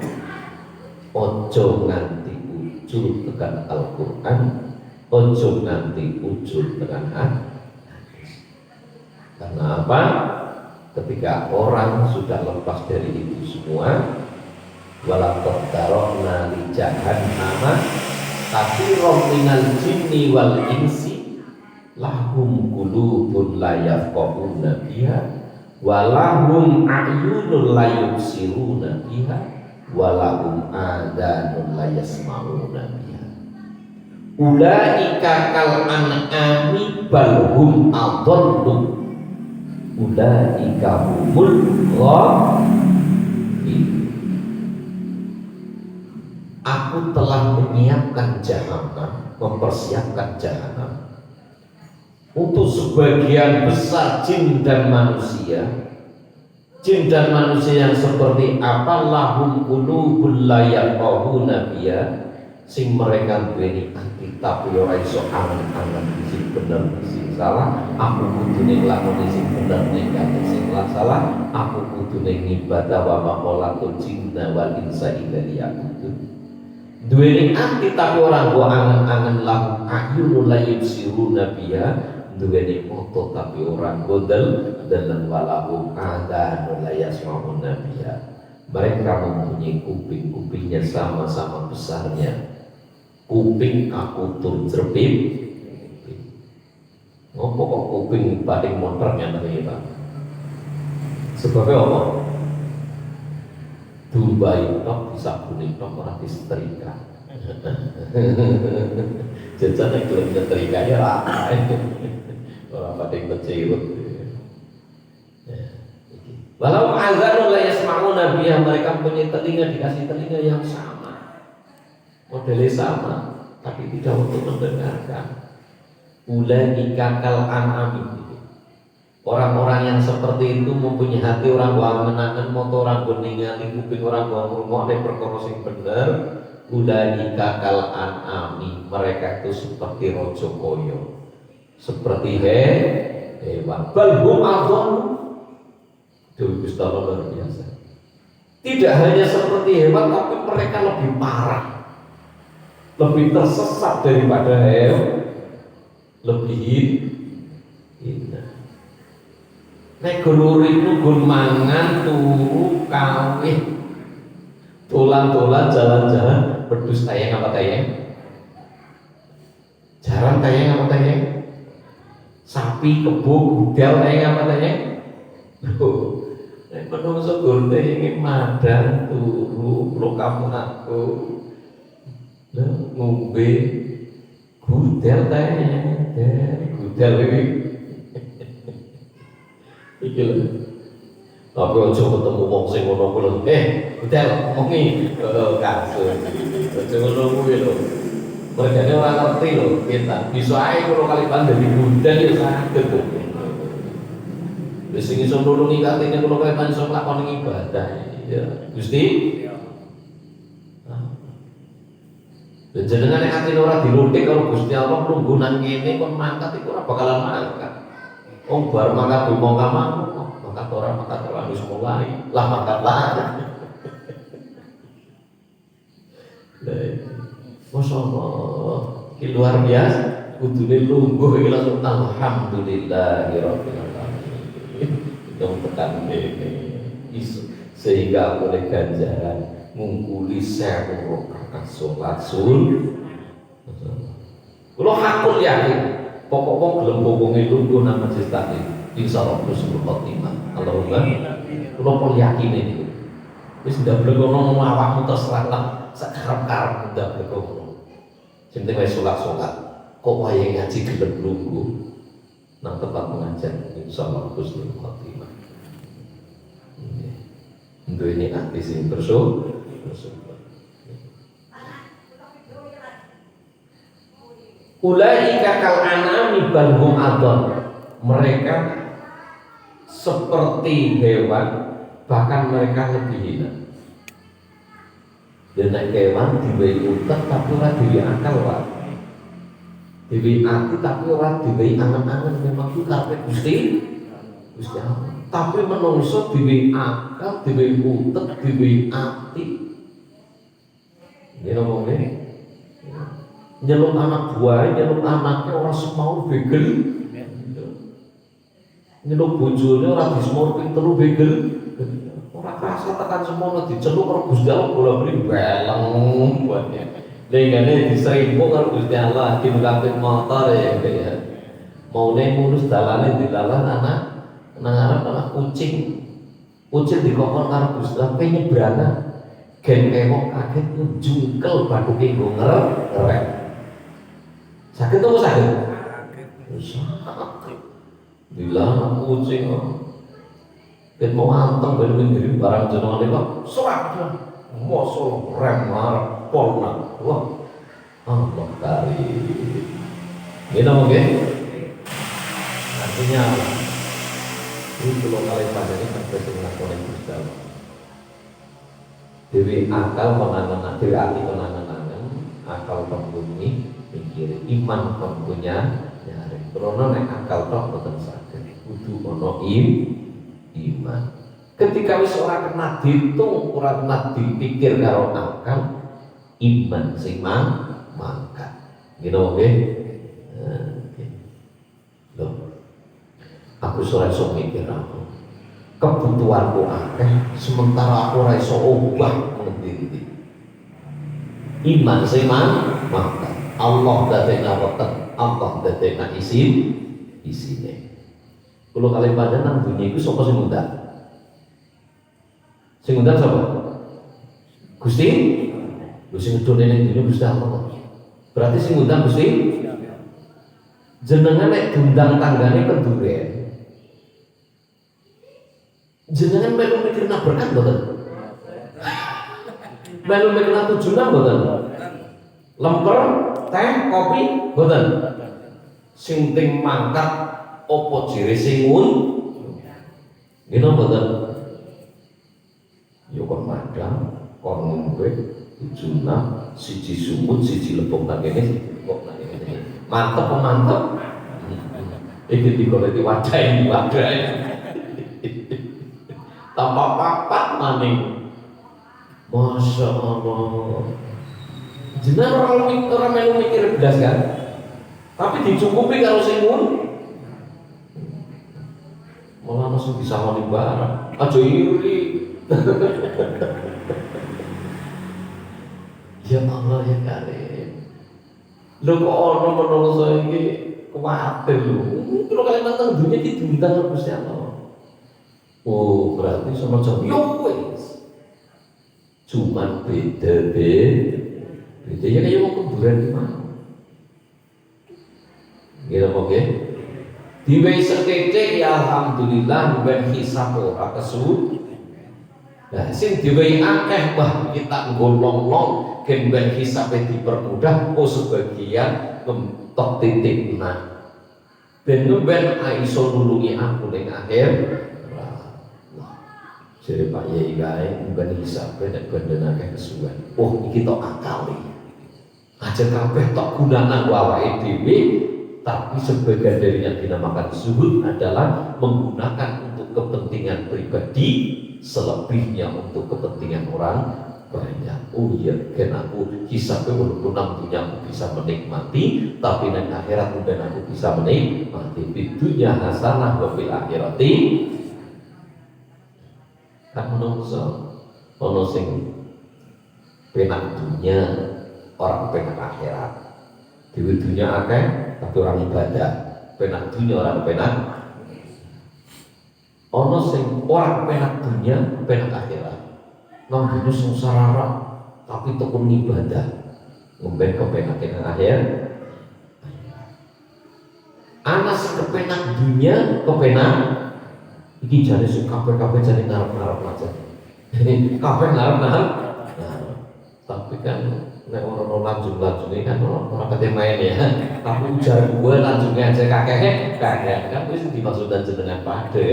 ojo nganti ucul tekan Al-Qur'an, ojo nganti ucul tekan hadis. Karena apa? Ketika orang sudah lepas dari itu semua, walaqad darokna li jahannama katsiran minal jinni wal insi lahum qulubun la yafqahuna biha wa lahum a'yunun la yubsiruna biha wa lahum adhanun la yasma'una biha ulaika kal an'ami bal hum adallu ulaika humul ghafilun. Aku telah menyiapkan jahanam, mempersiapkan jahanam untuk sebagian besar jin dan manusia. Jin dan manusia yang seperti apa? Lahum qulubun la yafqahuna biha, sing mereka duweni ati tapi ora iso angen-angen sing bener sing salah. Aku kudune nglakoni sing bener ning sing salah. Aku kudune ngibadah wa maqalatul jinna wal insa illa liya'budun. Duweni ati tapi ora go angen-angen lahum ayyunul la yubsiruna biha, duweni mata tapi ora godel dalam walahu adhanun la yasma'una biha. Mereka mempunyai kuping-kupingnya sama-sama besarnya. Kuping aku tur jerpip. Ngopo kok kuping paling motornya nih Pak? Sebabnya apa? Dubai tok bisa kuning tok ora disetrika. Jajane gelem nyetrika ya ra. Ora pating kecil. Walau azanun la yasma'una biha, mereka punya telinga, dikasih telinga yang sama. Modelnya sama, tapi tidak untuk mendengarkan. Ulaika kal an'ami. Orang-orang yang seperti itu mempunyai hati, orang gua menangan motor, orang gua ningali kuping, orang gua ngurungok ada perkara sing bener. Ulaika kal an'ami, mereka itu seperti rojo koyo, seperti hewan. Bal hum adhon, Dewi Gusti luar biasa. Tidak hanya seperti hewan, tapi mereka lebih parah, lebih tersesat daripada hewan, lebih hina. Nek gururi itu gun mangan turu kawin dolan-dolan jalan-jalan berdus tayang apa tayang? Jarang tayang apa tayang? Sapi kebo gudel tayang apa tayang? Nek menungso gun tayang madang turu lo kamu aku ngombe gudel tayang gudel ini. Iki lho. Tapi aja ketemu wong sing ngono kuwi. Budal ngomongi kasus. Aja ngono kuwi lho. Mergane ora ngerti lho kita. Bisa ae kula kali pandemi budal ya saged. Wis sing iso nulungi katene kula kali pan iso nglakoni ibadah. Ya, Gusti. Dan jenengan nek atine ora diluntik karo Gusti Allah nunggu nang kene kon mangkat iku ora bakalan mangkat. Bar mangkat mau kamu, mangkat orang harus mulai lah mangkat lah. Masya Allah, ini luar biasa. Kudune lungguh iki langsung alhamdulillahirabbil alamin. Yang tekan iso sehingga oleh ganjaran ngungkuli 1000 rakaat salat sunat. Kula hakul yakin pokok wong gelem bokonge lungguh nang masjid taklim insyaallah husnul khotimah. Allahumma kula pun yakin iki wis ndablek ono awakmu terserah lah sakarep-karep ndablek ono sing penting salat kok wayahe ngaji gelem lungguh nang tempat pengajian insyaallah husnul khotimah. Untuk ini ati sing bersyukur. Ulaika kal an'ami bal hum adall. Mereka seperti hewan, bahkan mereka lebih hina. Dan nek kewan diwehi utek tapi ora diwehi akal wae. Diwehi ati tapi ora diwehi angen-angen memang ku karepe Gusti Allah. Tapi menungso diwehi akal, diwehi utek, diwehi ati. Ya ngomong ngene. Nyeluk anak buah, nyeluk anaknya ora semau begel. Nyeluk bojone ora disemur ping telu begel. Ora kerasa tekan semono diceluk karo Gusti Allah bola-bali beleng buatnya. Dengane diserimpuk karo Gusti Allah dimukapin motor ya. Maune mulus dalane dilalah anak nang arep anak kucing. Kucing dikokon karo Gusti Allah penyebrana. Gen kewok kaget jungkel bathuke nggo ngerep. Saged apa saged? Saged. Dilalah kucing kok. Dan mau anteng bener-bener barang jenengan kok serak mosok rem marah polna wah Allah kari ini mungkin artinya ini kalau kalian pada ini kan berdengar oleh Gusti Allah dewi akal menangan dewi hati menangan akal pembumi mikir iman pempunya nyari karena nek akal tok boten saged kudu ana iman. Ketika wis ora kena diitung, ora kena dipikir karo akal, iman sing mangkat. Gitu nggih. Loh. Aku ora iso mikir aku. Kebutuhanku akeh, sementara aku ora iso obah ngendi-endi. Iman sing mangkat. Allah dadekna weten, Allah dadekna isine. Kalau kalian pada nang dunia itu siapa sing ngundang? Sing ngundang siapa? Gusti? Gusti ngedone ning dunia Gusti Allah. Berarti sing ngundang Gusti? Jenengan nek diundang tanggane kenduren. Jenengan melu mikir berkah mboten? Melu mikir tujuan mboten? Lemper, teh, kopi mboten? Sing ting mangkat opo jere sing ngun ngene mboten yo kon madang kon ngombe tujuna siji sumut siji lepung nang kene kok nang kene mantep mantep iki digoleki wadahi tanpa papat maning Masya Allah jenengan orang melu mikir belas kan tapi dicukupi karo sing ngun malah masuk bisa ngoni barang aja iri ya Allah ya Karim lu kok ono menungso iki kuwatir lu kalau kalian nonton dunia diundang Gusti Allah oh berarti sama jam yo wis cuman beda ya kayak mau kuburan di mana gitu oke diwehi seketik ya alhamdulillah ben hisab ora kesu. Nah sing diwehi akeh wah kita ngolong-long gen ben hisabe dipermudah sebagian mentok titik nah. Ben ben iso nulungi aku ning akhir. Jadi Pak Yai kae ben hisabe nek ben akeh kesuwen. Oh iki tok akali. Aja kabeh tok gunaan awake dhewe. Tapi sebagian dari yang dinamakan zuhud adalah menggunakan untuk kepentingan pribadi, selebihnya untuk kepentingan orang banyak. Oh iya, kan aku hisabnya walaupun nantinya aku bisa menikmati, tapi nanti akhirat dan aku bisa menikmati. Bidunya hasanah wa fil akhirati. Kan menungso, ono sing penak dunia, orang penak akhirat. Di dunia akeh tapi orang ibadah, penak dunia orang penak. Ono sing orang penak dunia, penak akhirat. Nang dunia sengsara tapi tekun ibadah, ngomben kepenakan akhir. Anak sing kepenak dunia, kepenak iki jane sing kabeh-kabeh jane ngarep-ngarep aja. Kabeh ngarep-ngarep. Tapi kan nek orang lanjut-lanjutnya kan orang kate main ya. Tapi ujar gue lanjutnya aja kakek kan wis dimaksudkan jenengan padha.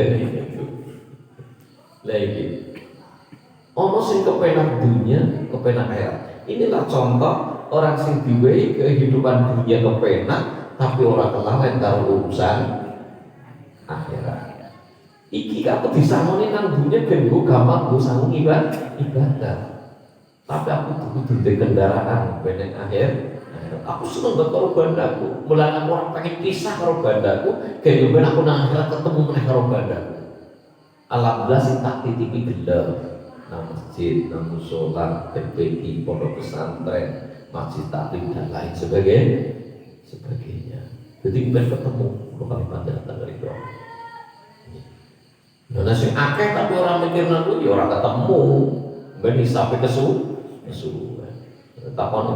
Lah iki. Ono sing kepenak dunia, kepenak akhirat. Inilah contoh orang sing diwehi kehidupan dunia kepenak tapi orang kelalen karo urusan akhirat. Iki aku disangoni nang dunia ben go gampang go sangung ibadah. Tapi aku kudu duwe kendaraan ben akhir. Aku seneng banget karo bandaku. Mulane aku orang pengen pisah karo bandaku, ben aku nang akhirat ketemu meneh karo bandaku. Alhamdulillah sing tak titipi gelem. Nang masjid, nang musola, PPI, pondok pesantren, masjid taklim dan lain sebagainya. Jadi kita ketemu kali pandatan dari bawah. Nah, sing akeh tapi orang mikir nang ya orang ketemu. Ben sampai kesu. Takon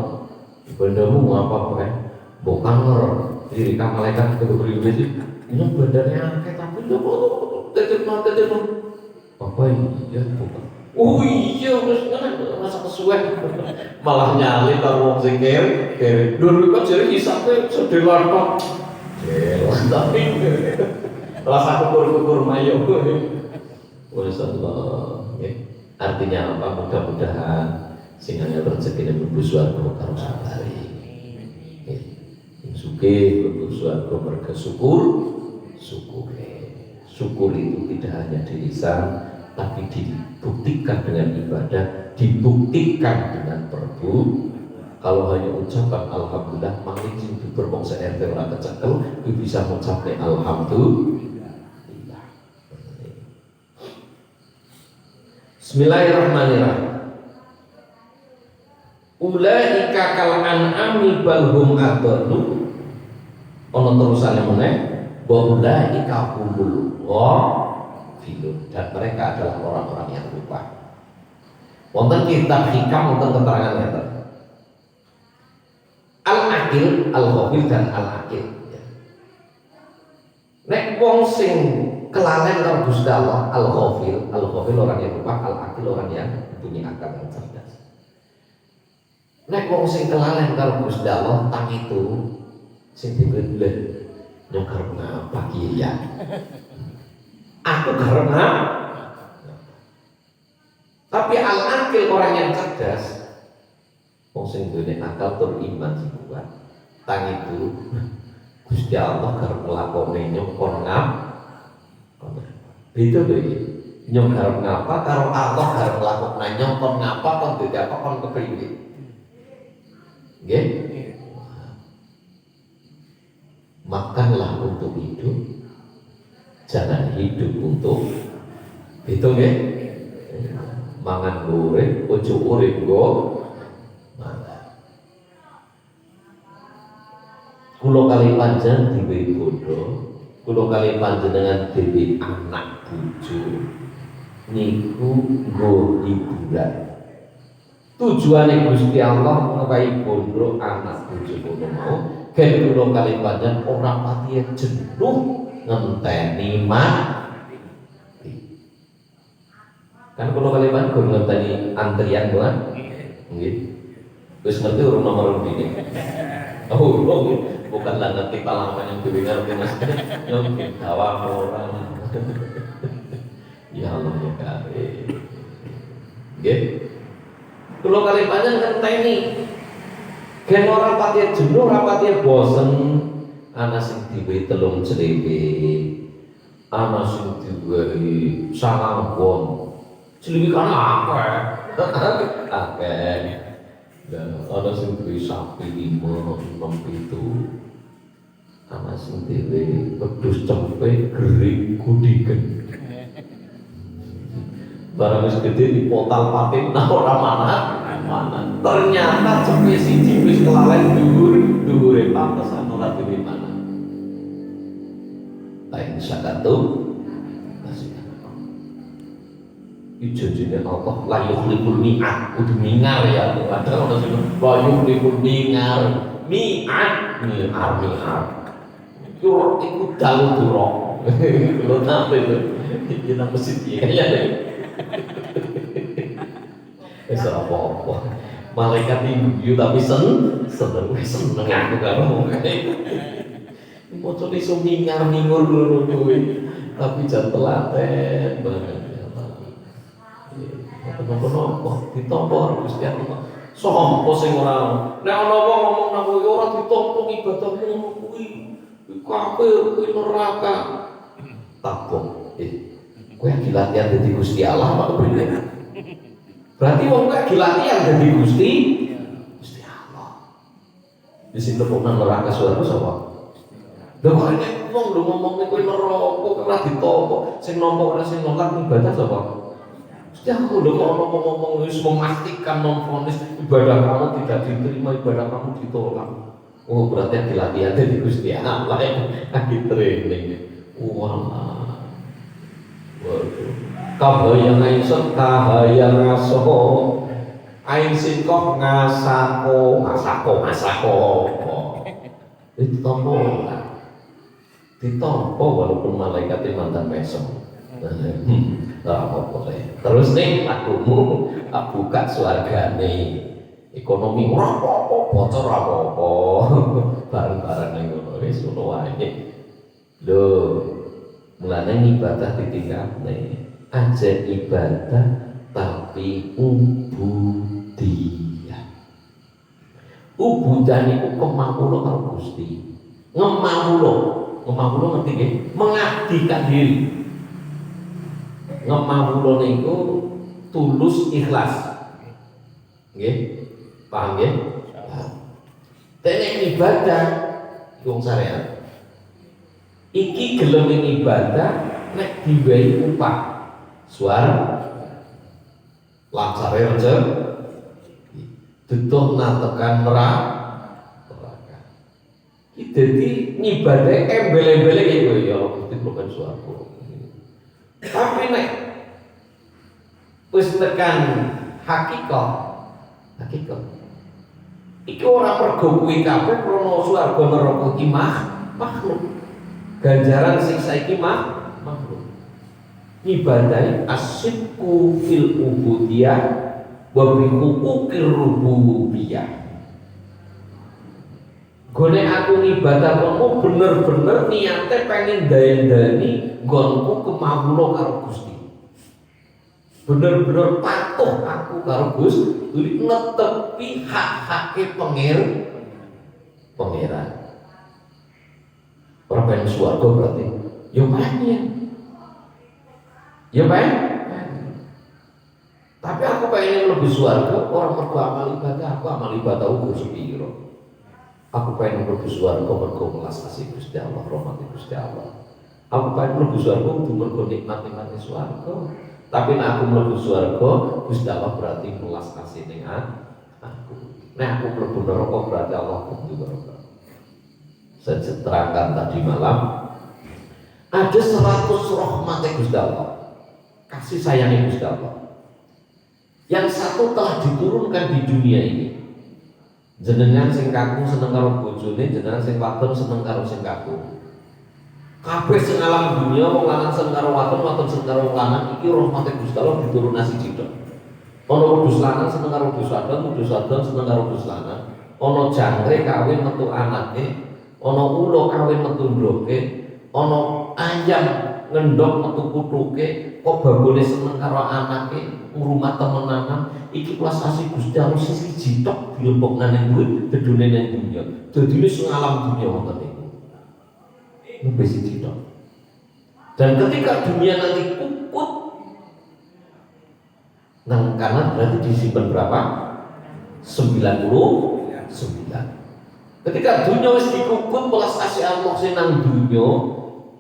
bandamu apa kan? Bukan diri ka malaikat kedua sih. Ini badannya akeh tapi yo tetep apa iya bukan. Oh iya, masa kesuwen malah nyali karo wong sing kere. Dulu kan jare hisape sedelan kok. Tapi rasa kukur-kukur mayo. Wasallallahu. Artinya apa? Mudah-mudahan sing hanya rezeki mlebu swarga karo sabari. Sugih mlebu swarga merga syukur. Syukur itu tidak hanya di lisan tapi dibuktikan dengan ibadah, dibuktikan dengan perbu. Kalau hanya ucapan alhamdulillah, makin sing diberwong RT ora kecekel, bisa mencapai alhamdulillah. Bismillahirrahmanirrahim. Ulaika kal an'ami bal hum adallu. Ono terusane meneh, wa ulaika humul ghafilun, dan mereka adalah orang-orang yang lupa. Wonten kitab hikam wonten keterangan ngeten. Al-aqil, al-ghafil dan al-aqil. Nek wong sing kelalen karo Gusti Allah, al-ghafil orang yang lupa, al-aqil orang yang punya akal yang cerdas. Nek wong sing kelalen karo Gusti Allah, tak itu sing dibeleh nyokar ngapa kiye ya. Aku karena tapi al-aqil orang yang cerdas, wong sing duwe akal tur iman sing kuat, tang itu Gusti Allah karep nglakoni nyokon beda lho iki. Nyong karep ngapa karo Allah karep nglakoni nyokon ngapa kon dadi apa kon kepriwe. Nggih? Makanlah untuk hidup, jangan hidup untuk itu nggih. Mangan urip, ojo urip nggo mangan. Kula kali panjenengan diwe bodho, kula kali panjenengan dhewe anak bojo niku nggo hiburan. Tujuane Gusti Allah ngwehi bondo anak bojo kono mau gen kula kali panjenengan ora pati jenuh ngenteni kan kalau kalian gue ngenteni antrian bukan? Nggih. Wis ngerti urung nomor ini. Oh, bukan lah ngerti palaman yang dewe ngerti Mas. Ngerti dawa orang. Ya Allah ya karim. Nggih. Kalau kalian panjang ngenteni gen ora pati jenuh, ora pati bosen. Ana sing diwe telung clewe. Ana sing diwe sangang won. Ciliwi kan akeh. Dan ada sing duwe sapi 5, 6 itu. Ana sing dhewe wedhus cempe gering gudigen. Barang wis gede dipotal patin nah ora mana. Ternyata cempe siji wis kelalen dhuwure pantesan ora dhewe mana. Lain sakatum janjine Allah la yukhliful mi'ad, kudu mingar ya. Ada ono sing la yukhliful mingar. Mi'ad. Yo iku dalu durok. Lho nape lho. Iki nang masjid ya. Wis apa-apa. Malaikat iki tapi seneng aku karo moco iso mingar-mingur lho kuwi. Tapi jan telaten banget. Kenapa ditampa Gusti Allah. Sapa sing ora nek ana wong ngomong nang kowe ora ditampa ibadahmu kuwi kafir kuwi neraka. Takok kowe latihan dadi Gusti Allah apa kepriye? Berarti wong kowe latihan dadi Gusti Allah. Di sini tepuk nang neraka suara sapa? Lha kok nek wong lho ngomong kowe neraka ora ditampa sing nampa ora sing nolak ibadah sapa? Ya aku udah mau ngomong wis memastikan non-fonis ibadah kamu tidak diterima, ibadah kamu ditolak. Oh berarti yang dilatih di Gusti Allah lagi training. Wah, waduh. Kabayang aisyah kahayang ngasoh, ain singkok ngasako. Itu tombol lah. Ditompo walaupun malaikatnya mantan mesem. Boleh. Terus nih akumu buka swargane. Ekonomi ora apa-apa, bocor ora apa-apa. Bareng-bareng ning ngono wis ngono wae. Lho, mulane ibadah ditingkatne. Aja ibadah tapi ubudiyah. Ubudah niku kemawula karo Gusti. Ngemawula ngerti nggih? Mengabdikan diri. Ngemawula niku tulus ikhlas. Nggih. Paham nggih? Dene ibadah wong syariat. Iki gelem ibadah nek diwehi upah. Suara lansare reje duduh natekan neraka. Iki dadi ngibadahe embel-embele iki kowe ya Gusti bukan swarga. Tapi nek wis tekan hakikat iki ora mergo kuwi kabeh krana swarga neraka iki makhluk. Ganjaran siksa iki makhluk. Ibadahi asyidku fil ubudiyah wa bi huquqir rububiyah. Gone aku ibadah kamu bener-bener niate pengen ndandani nggonku kemawula karo Gusti. Bener-bener patuh aku karo Gusti, netepi hak-hake pangeran. Ora pengen swarga berarti. Ya pengen. Ya pengen. Tapi aku pengen lebih swarga orang mergo amal ibadah, aku amal ibadah ukur sepiro. Aku pengen mlebu swarga mergo welas kasih Gusti Allah, rahmat Gusti Allah. Aku pengen mlebu swarga mergo nikmat-nikmate swarga. Tapi nek aku mlebu swarga, Gusti Allah berarti welas kasih ning aku. Nek aku mlebu neraka berarti Allah kudu neraka. Saya terangkan tadi malam ada 100 rahmat Gusti Allah. Kasih sayang Gusti Allah. Yang satu telah diturunkan di dunia ini. Jenengan sing kakung seneng karo bojone, jenengan sing wadon seneng karo sing kakung. Kabeh sing alam dunia wong lanang seneng karo wadon, wadon seneng karo wong lanang, iki rahmate Gusti Allah diturunkan siji tok. Ana wedhus lanang seneng karo wedhus wadon seneng karo wedhus lanang. Ana jangkrik kawin metu anake, ana ula kawin metu ndroke, ana ayam ngendhok metu kutuke, kok babone seneng karo anake, ngrumat temenanan. Iki kelas asih Gusti Allah siji tok dilempokna ning duit, dedune ning dunya. Dadine sing alam dunya wonten niku. Niku siji tok. Dan ketika dunia nanti kukut nang kanan berarti disimpan berapa? 99. Ketika dunia wis dikukut belas asih Allah sing nang dunya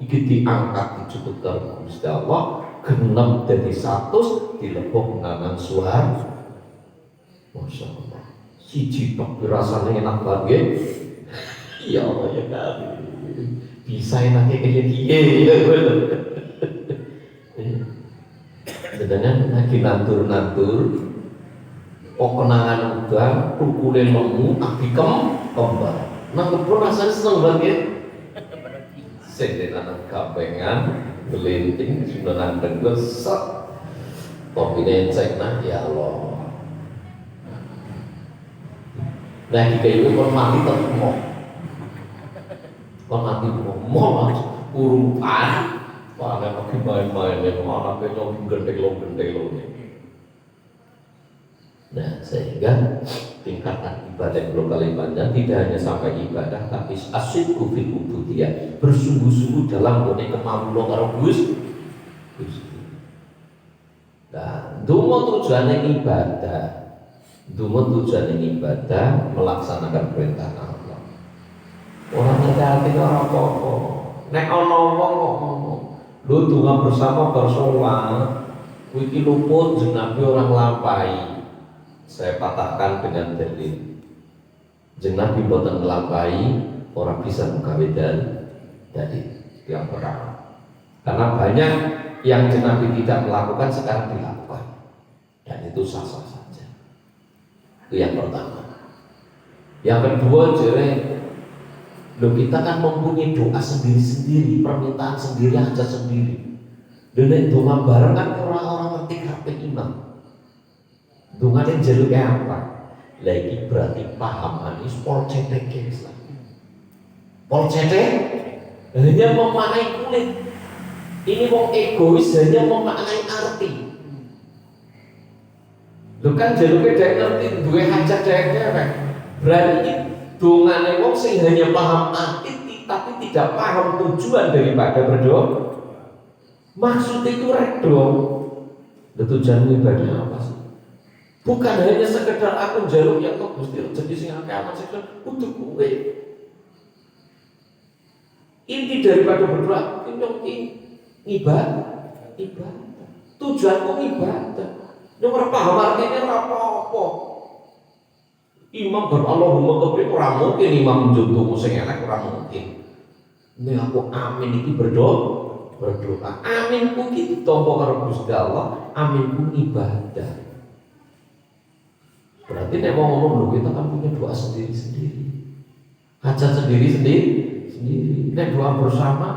iki diangkat dijupuk karo Gusti Allah genep dadi 100 dilebok nang swarga. Masya Allah, siji tok rasanya enak banget. Ya Allah ya kali, bisa enaknya kayak dia. Sedangkan lagi nantur, kenangan udah, tukule lemu, aki kembar. Nah kebun rasanya seneng banget. Sedenan kapengan, gelinting, sudah nanteng besar. Topi nencek nah ya Allah. Nah jika itu kon mati termok, kon mati termok langsung urung pan, pada pakai main-main yang mana pengen gendelo nih. Nah, sehingga tingkatan ibadah yang perlu kali panjang tidak hanya sampai ibadah, tapi asyidku fil ubudiyah, bersungguh-sungguh dalam bonek kemampuan karo Gusti. Nah, dungo tujuannya ibadah, melaksanakan perintah Allah. Orang ngerti orang apa-apa. Nek ana wong kok ngomong, lho donga bersama bersolat, kuwi iki luput jeneng orang lampahi. Saya patahkan dengan dalil. Jeneng Nabi boten nglampahi, orang bisa menggawe dari yang pertama. Karena banyak yang Nabi tidak melakukan sekarang dilakukan, dan itu sah-sah saja. Itu yang pertama. Yang kedua, kita kan mempunyai doa sendiri-sendiri, permintaan sendiri, hajat sendiri. Dan doa bareng kan orang-orang ngerti kabeh imam. Doa yang jaluknya apa? Lagi berarti paham manis pol cetek Islam. Pol cetek hanya memaknai kulit. Ini wong egois hanya memaknai arti. Lu kan jaluknya dia ngerti dua hajat dia kan. Berarti dongane wong sing hanya paham arti tapi tidak paham tujuan daripada berdoa. Maksud itu redo. Tujuan ibadah apa sih? Bukan hanya sekedar aku jaluk yang kok Gusti jadi sing akeh amat sing kudu kuwe. Inti daripada berdoa ibadah. Tujuanku ibadah. Yang ora paham artinya ora apa-apa. Imam berallahumma kabri ora mungkin imam njuntumu sing elek ora mungkin. Nek aku amin iki berdoa. Amin ku iki ditampa karo Gusti Allah, amin ku ibadah. Berarti nek mau ngomong kita kan punya doa sendiri-sendiri. Hajat sendiri-sendiri. Nek doa bersama,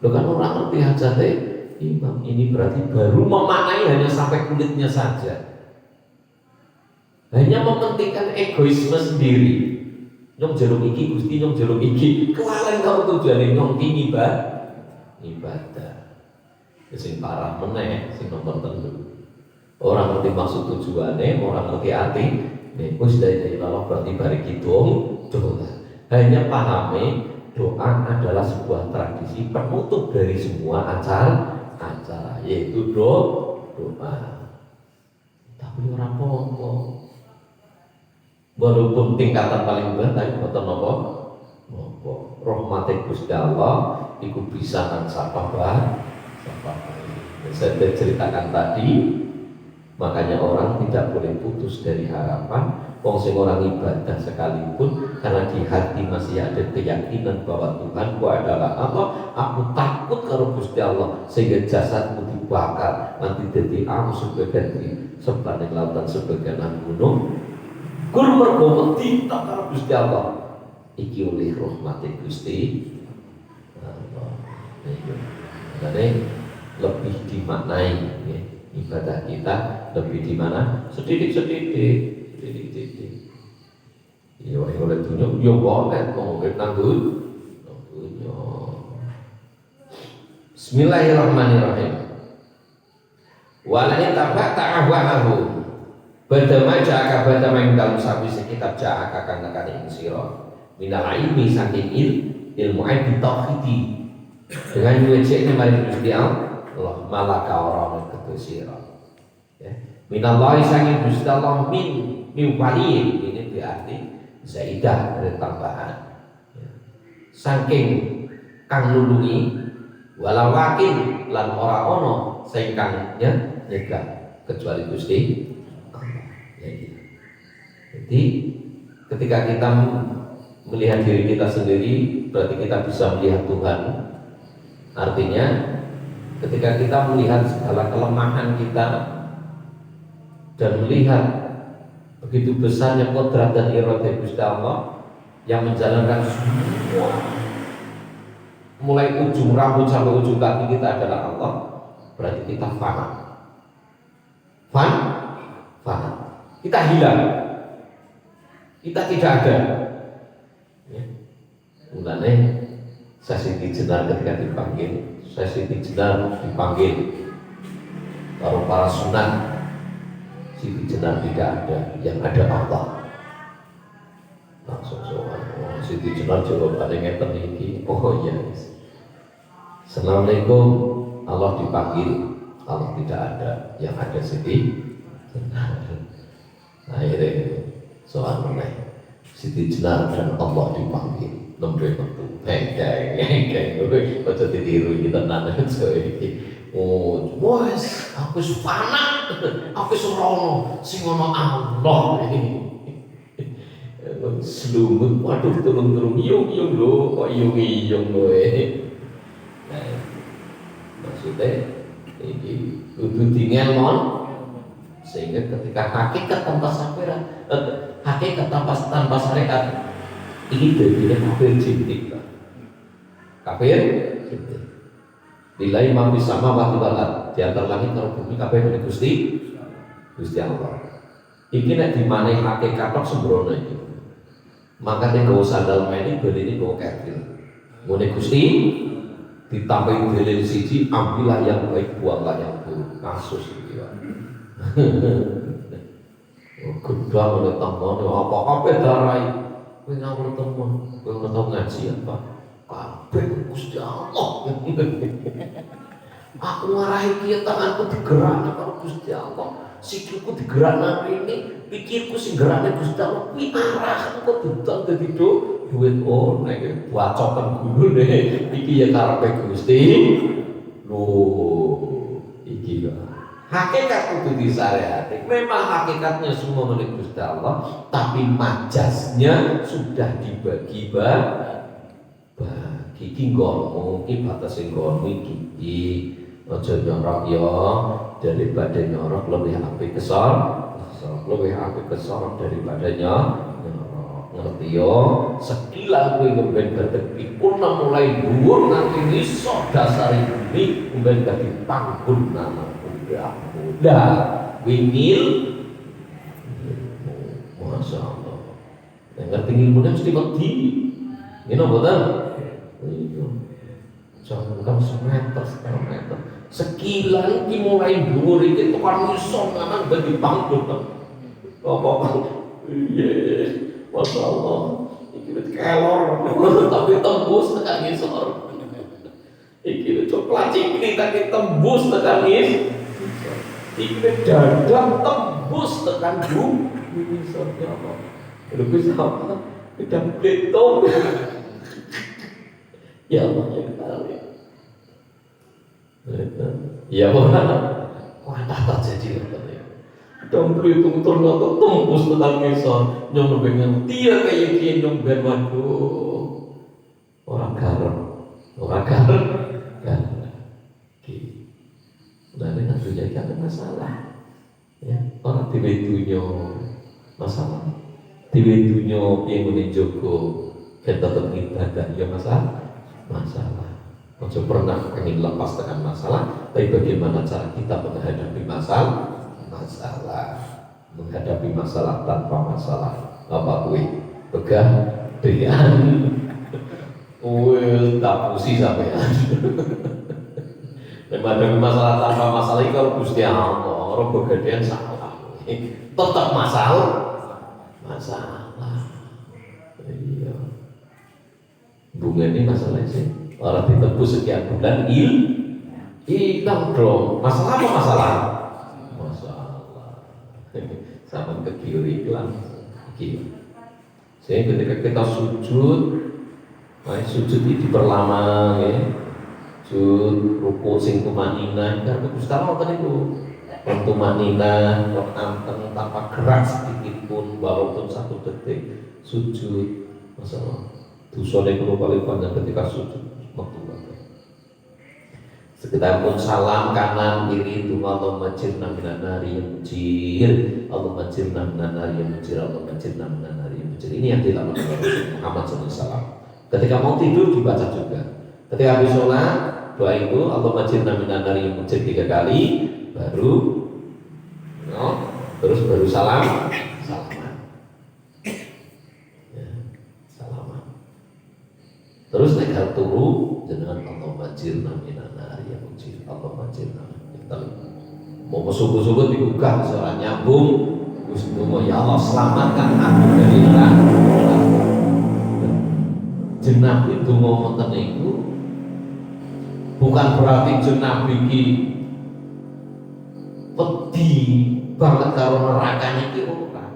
lo kan orang ngerti hajatnya imam. Ini berarti baru memaknai hanya sampai kulitnya saja. Hanya mementingkan egoisme sendiri. Nyong jaluk iki Gusti, nyong jaluk iki. Kelalen karo tujuane nyong iki ibadah. Sing parah meneh, sing nomor telu. Orang ngerti maksud tujuannya, orang ngerti arti. Nek wis dari Allah berarti bari kidung doa. Hanya pahami doa adalah sebuah tradisi penutup dari semua acara, yaitu doa. Tapi orang apa? Walaupun tingkatan paling berat, tapi boten napa? Rahmate Gusti Allah iku bisa nang sapa bae. Saya ceritakan tadi, makanya orang tidak boleh putus dari harapan. Wong sing orang ibadah sekalipun, karena di hati masih ada keyakinan bahwa Tuhanku adalah Allah, aku takut karo Gusti Allah, sehingga jasadku dibakar, nanti jadi aku sebagian di sebelah lautan, sebagian gunung. Kur mergo wedi tak karo Gusti Allah. Iki oleh rahmati Gusti Allah. Jadi lebih dimaknai ya, ibadah kita lebih di mana? Sedidik. Ya oleh dunia, ya boleh ngomongin nanggung. Bismillahirrahmanirrahim. Walanya tabak ta'awahu. Badama ja'aka badama yang dalam sabisi kitab ja'aka karena ing sira. Minal ilmi saking ilmu aib tauhidi. Dengan wajibnya mari Gusti Allah malaka orang kedosira. Ya. Minallahi saking Gusti Allah min waliyin, ini berarti zaidah dari tambahan. Ya. Saking kang nulungi walawakin lan ora ono sing kang nyegah kecuali Gusti Allah. Ya, gitu. Jadi ketika kita melihat diri kita sendiri, berarti kita bisa melihat Tuhan. Artinya ketika kita melihat segala kelemahan kita dan melihat begitu besarnya kodrat dan iradah Gusti Allah yang menjalankan semua, mulai ujung rambut sampai ujung kaki kita adalah Allah, berarti kita fana. Kita hilang, kita tidak ada. Mulane Siti Jenar ketika dipanggil, Siti Jenar dipanggil karo para sunat. Siti Jenar tidak ada, yang ada Allah. Langsung soal, Siti Jenar jawabannya ngeten iki. Oh iya. Assalamualaikum. Allah dipanggil, Allah tidak ada, yang ada Siti Jenar. Akhirnya soal meneh, Siti Jenar dan Allah dipanggil, nembe metu. Hei, ojo ditiru iki tenan iki. Oh, wes, aku fana, aku serono, sing ono Allah. Selumut, waduh turun yung lo, kok yung lo maksudnya, ini kudu dingelon, sehingga ketika hakikat tanpa syariat, hakikat tanpa syariat, ini jadi kafir jintik, kafir jintik. Nilai mampu sama waktu balat di antara langit dan bumi kabeh milik Gusti Allah. Iki nek dimane hakikat tok sembrono iki. Makane nggo sandal meni balene nggo kafir. Ngene Gusti ditambahi dalil siji, ambillah yang baik, buanglah yang buruk. Kasus iki ya. Gedang oleh temen apa kabeh darai. Kowe ngawur temen, kowe ora tau ngaji apa? Kabeh Gusti Allah. Aku ngarahi kiye tanganku digerakna karo Gusti Allah. Sikilku digerakna ini, pikirku sing gerakne Gusti Allah. Kuwi arah kok didol dadi duit nek wacoken gulune iki ya karepe Gusti. Loh, iki lho. Hakikat kudu disyariati. Memang hakikatnya semua milik Gusti Allah, tapi majasnya sudah dibagi-bagi. Iki nggonmu, iki batase nggonmu iki. Aja nyorok ya, daripada nyorok lebih apik kesor, lebih apik kesor daripada nyorok. Ngerti ya? Sekilan kowe ngomben batek purna mulai dhuwur nganti ngisor dasare bumi, ngomben dadi panggon nama muda. Wingil. Masya Allah. Yang ngerti ilmunya mesti wedi. Ini mboten? Iya. Jangan semeter, setengah meter. Sekilan iki mulai dhuwur iki tekan iso nang bagi panggon. Apa? Iya. Masya Allah. Iki wis kelor, tapi tembus tekan isor. Iki coklat cingkring tapi tembus tekan isor. Iki dadang tembus tekan bumi isor ya apa? Lha wis apa? Gedang betung. Ya Allah ya kali. Ya Allah. Wah tak jadi katanya. Gedang betung ternyata tembus tekan isor. Nyong pengen dia kayak gini nyong ben waduh. Orang garem. Kan. Nah, ini tentunya ada masalah. Ya, orang tiba-tiba masalah. Tiba-tiba yang menjogo kita tetap ibadah ya masalah. Macam pernah ingin lepas dengan masalah, tapi bagaimana cara kita menghadapi masalah? Menghadapi masalah tanpa masalah. Apa kuwi? Pegadaian. Tak pusi sampean. Menghadapi masalah tanpa masalah itu kalau Gusti Allah, orang begadaian salah. Tetap masalah. Iya. Bunga ini masalah sih. Orang ditebus sekian bulan hilang dong. Masalah apa masalah? Sama ke kiri hilang. Sehingga ketika kita sujud ini diperlama ya. Sujud, ruku sing tumanina, karena Gusti Allah tadi itu tumanina, anteng tanpa gerak sedikit pun, walaupun 1 detik sujud, masalah dosa yang paling banyak ketika sujud, waktu banget. Sekitar pun salam kanan kiri, Allahumma majirna minan nari yang mujir, Allahumma majirna minan nari yang mujir, Allahumma majirna minan nari yang mujir. Ini yang dilakukan oleh Rasul Muhammad SAW. Ketika mau tidur dibaca juga. Ketika habis sholat doa itu Allahumma majirna minan nari yang mujir 3 kali, terus baru salaman. Ya, salaman. Terus nek turu jenengan Allahumma majirna minan nari yang mujir, Allahumma majirna. Mau subuh-subuh digugah seorang nyambung, Gusti ya Allah selamatkan aku dari neraka. Jenab itu mau ngoten niku bukan berarti jenab iki wedi banget karo nerakane iki ora.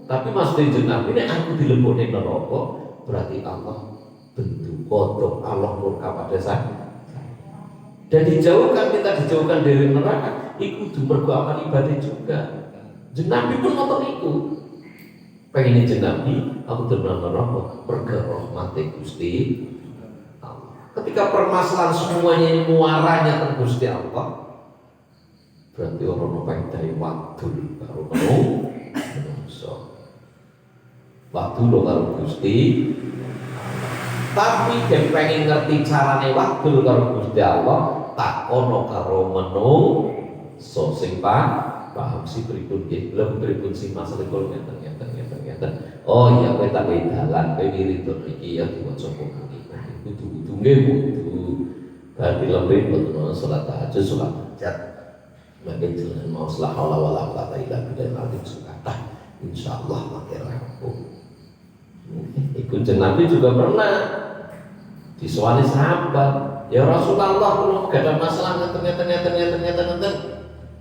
Tapi maksudnya jenab ini aku dilebokne neraka berarti Allah bentuk kodok Allah murka pada saya. Dan dijauhkan, kita dijauhkan dari neraka itu mergo amal ibadah juga. Jenabi pun ngotot itu pengen jenabi aku terbang neraka perkara rahmati Gusti Allah. Ketika permasalahan semuanya ini muaranya ke Gusti Allah, berarti orang yang dari waktu karo menungso waktu lo karo Gusti. Tapi dia pengen ngerti carane waktu karo Gusti Allah, tak ono karo menungso sing paham si pripun nggih lem pripun sing masalah kula ngeten. Oh iya kowe tak dalan kowe wirid iki ya diwaca kok iki kudu nggih kudu berarti lebih betul salat tahajud salat hajat makin jalan mau la haula wala quwata illa billah sukata insyaallah makin rampung. Ikut Nabi juga pernah disuani sahabat, ya Rasulullah kalau gak ada masalah ngeten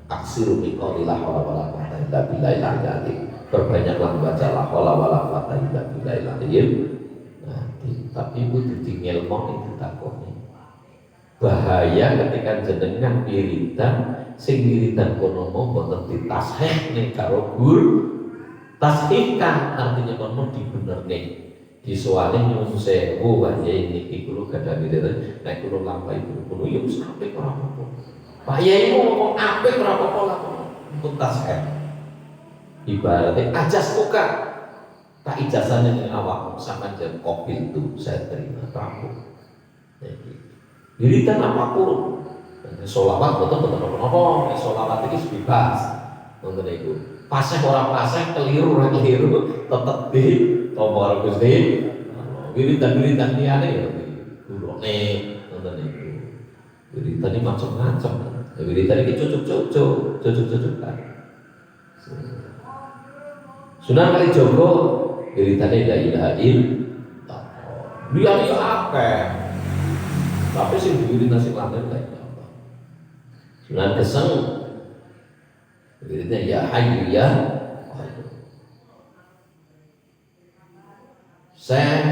aksiru bi qouli la haula wala quwata illa billah, perbanyaklah membaca la haula wala quwata illa billah. Nah, tapi itu ditinggal mau itu takone. Bahaya ketika jenengan wiridan sing wiridan kono mau boten ditasheh ning karo guru. Tasihkan artinya kono dibenerne. Disuwane nyuwun sewu wae niki kula gadah wiridan nek kula lampahi guru ya wis apik ora apa-apa. Pak Yai ngomong apik ora apa-apa lah untuk tasihkan. Ibaratnya ajas buka tak ijazahnya dengan awak sama jam kopi itu saya terima rampung. Wiridan apapun, sholawat betul apa? Sholawat itu bebas, untuk itu. Paseh orang paseh keliru tetap di tombol Gusti. Wiridan liane ya, gurone, untuk itu. Wiridan ini macam-macam. Wiridan ini cocok kan. Sunan Kalijaga wiridane la ilaha illallah. Liyane yo akeh. Tapi sing diwiridane sing lanang la ilaha illallah. Sunan Geseng wiridane ya hayyu ya qayyum. Syekh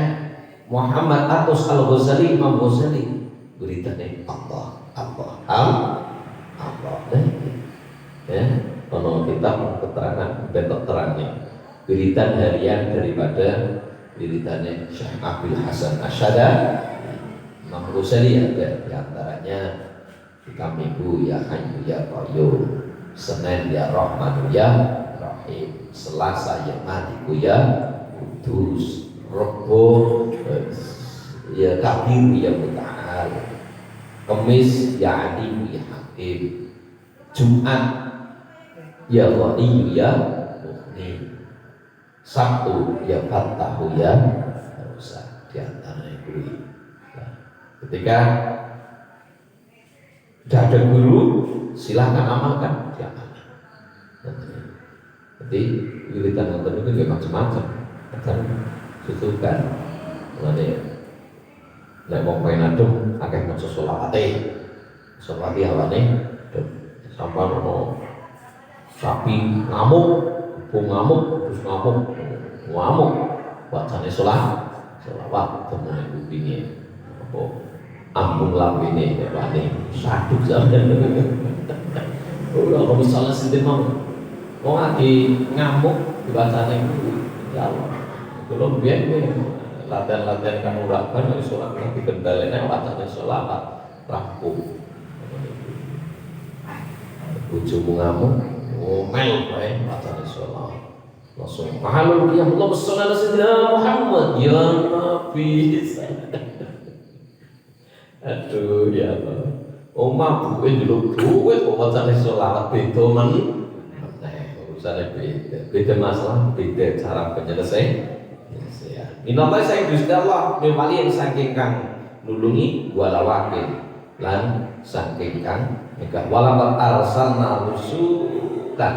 Muhammad Atus Al-Ghazali Imam Ghazali wiridane Allah. Ya, kalau kita keterangan bentuk terangnya wiridan harian daripada wiridannya Syekh Abdul Hasan Asyada Imam Ghazali ada diantaranya kita minggu ya Hayyu ya Qayyum, Senin ya Rahman ya Rahim, Selasa ya Maliku ya Kudus, Rebo ya Kabir ya Muta'al, Kamis ya Alim ya Hakim, Jumat ya Ghani ya Mughni, Sabtu ya Fattahu ya Rusak diantara itu. Nah, ketika tidak ada guru silahkan amalkan diamalkan. Jadi wiridan nonton itu juga macam-macam. Kan tutukan. Mulane nek wong pengen adem akeh maca sholawate. Sholawate awane sampai ono sapi ngamuk, terus ngamuk, bacane sholawat temen kupinge apa ambung lambene wane saduk sampeyan. Ora kok salah sithik mau. Wong lagi ngamuk dibacane ya Allah. Kalau biyen latihan kan urakan wis ora ngerti kendalene wacane sholawat rampung. Bojomu ngamuk ngomel wae wacane sholawat. Langsung pahalul qiyam Allahumma sholli ala sayyidina Muhammad ya Nabi. Aduh ya Allah. Omah buke njaluk duit kok wacane sholawat beda men. Urusane beda masalah, beda cara penyelesaian. Minallah saya Gusti Allah memali yang saking kang nulungi wala wakil lan saking kang Mika walakat arsalna rusulan,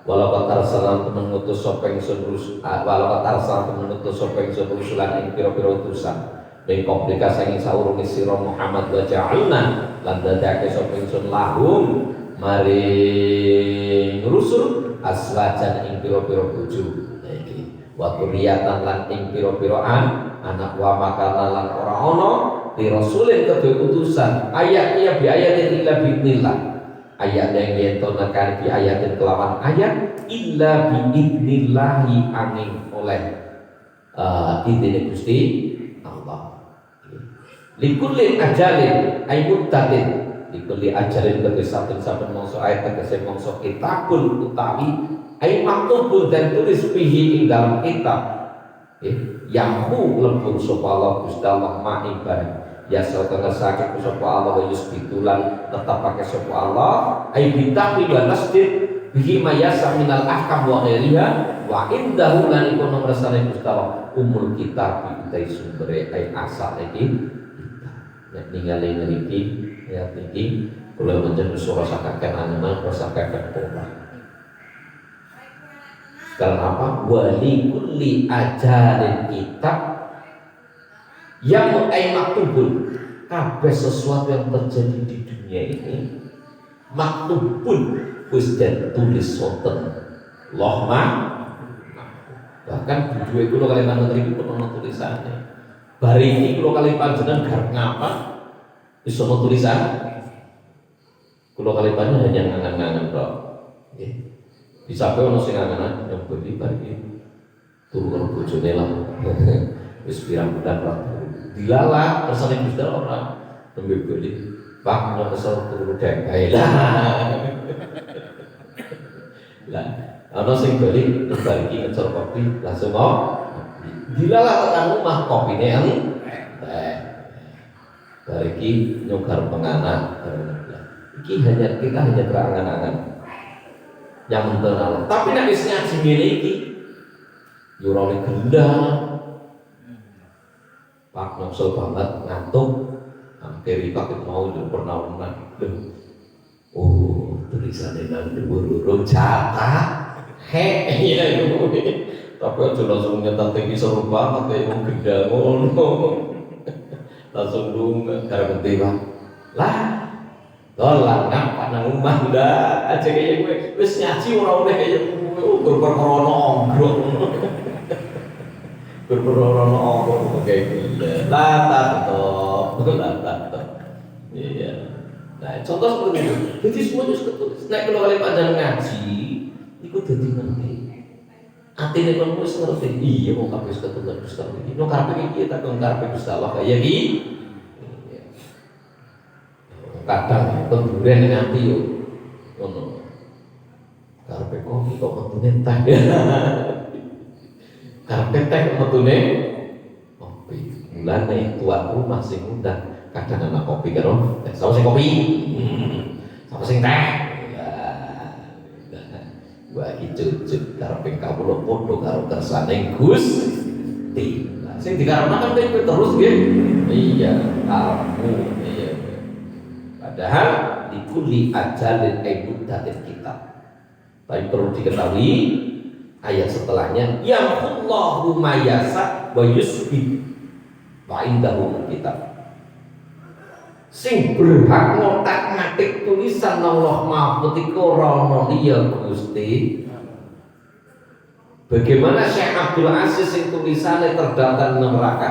walakat arsalna mengutus sopeng sun walakat arsalna mengutus sopeng sun rusulan ing pira-pira utusan. Ing komplikasi ing saurunge sira Muhammad wa ja'alna lan dadake sopeng sun lahum maring rusul aswajan ing pira-pira bojo. Iki wa kuriyatan lan ing pira-pira anak wa makana lan ora ana li rasulin kedhe utusan ayat ya bi ayatin illa biidznillah ayat yang yen to nekani bi ayatin kelawan ayat illa biidznillah angin oleh idine Gusti Allah. Likulli ajalin ay muddadin likulli ajalin kedhe saben-saben mangsa ayat tegese mangsa kitabul utawi ay maktubul dan tulis bihi ing dalam kitab yamhu lebur sapa Allah Gusti Allah maing bareng ya sakjane sakit sapa Allah wa yusbitulan tetap pakai sapa Allah ay bitaqi wa tasdid bihi mayasa minal ahkam wa ghairiha wa indahu lan iku nomor sane Gusti Allah umul kitab utai sumbere ay asal iki nek ningali ngriki ya iki kula menjen surah sakaken anana sakaken pola. Karena apa? Wali kulli ajalin kitab yang ay maktubun. Kabeh sesuatu yang terjadi di dunia ini maktubun wis den tulis wonten lohma. Bahkan duwe kula kali panjenengan pun ana tulisane. Bari iki kula kali panjenengan garap ngapa? Wis ana tulisan. Kula kali panjenengan hanya ngangan-ngangan tok. Nggih. Bisa pe ono sing angan yang beli bari turu karo bojone lah. Wis pirang bulan lah. Dilala kersane Gusti ora tembe beli. Pak nyok kesel turu dek ae lah. Lah ana sing beli bari iki ngecor kopi langsung dilala tekan rumah kopine yang bari iki nyogar penganan. Iki hanya kita hanya berangan-angan yang mentenang. Tapi nek wis ngaji ngene iki yo ora oleh gendang. Pak nafsu banget ngantuk. Hampir pakai mau yo pernah. Oh, tulisane nang dhuwur jatah. Iya yo. Tapi aja langsung nyetak iki seru banget ya wong gendang ngono. Langsung lunga karo gede lah. Dolan nampak nang omah ndak aja kaya kowe wis nyaji ora oleh kaya kowe berperkara onggrok. Berperkara onggrok kaya iki. Latar to. Iya. Nah, contoh seperti itu. Jadi semuanya sudah ketulis. Nek kalau kali panjang ngaji, iku dadi ngerti. Atine kon wis ngerti. Iya kok kabeh ketulis Gusti Allah iki. No karepe iki tak karepe Gusti Allah kaya iki. Kadang temburen nganti yo ngono. Karepe kopi kok metune teh. Karepe teh metune kopi. Mulane tuan rumah sing undang kadang anak kopi karo sama sing kopi. Sama sing teh. Wah iki cucuk karepe kawula padha karo kersane Gusti. Sing dikarepna kan terus nggih. Iya, kamu. Padahal dikuli ajalin muddatin kitab. Tapi perlu diketahui ayat setelahnya yamhullahu mayasa wa yusbit wa indahu kitab. Sing berhak ngotak-ngatik tulisan Allah Mahfuz iku ora ana liya Gusti. Bagaimana Syekh Abdul Aziz sing tulisannya terdaftar neraka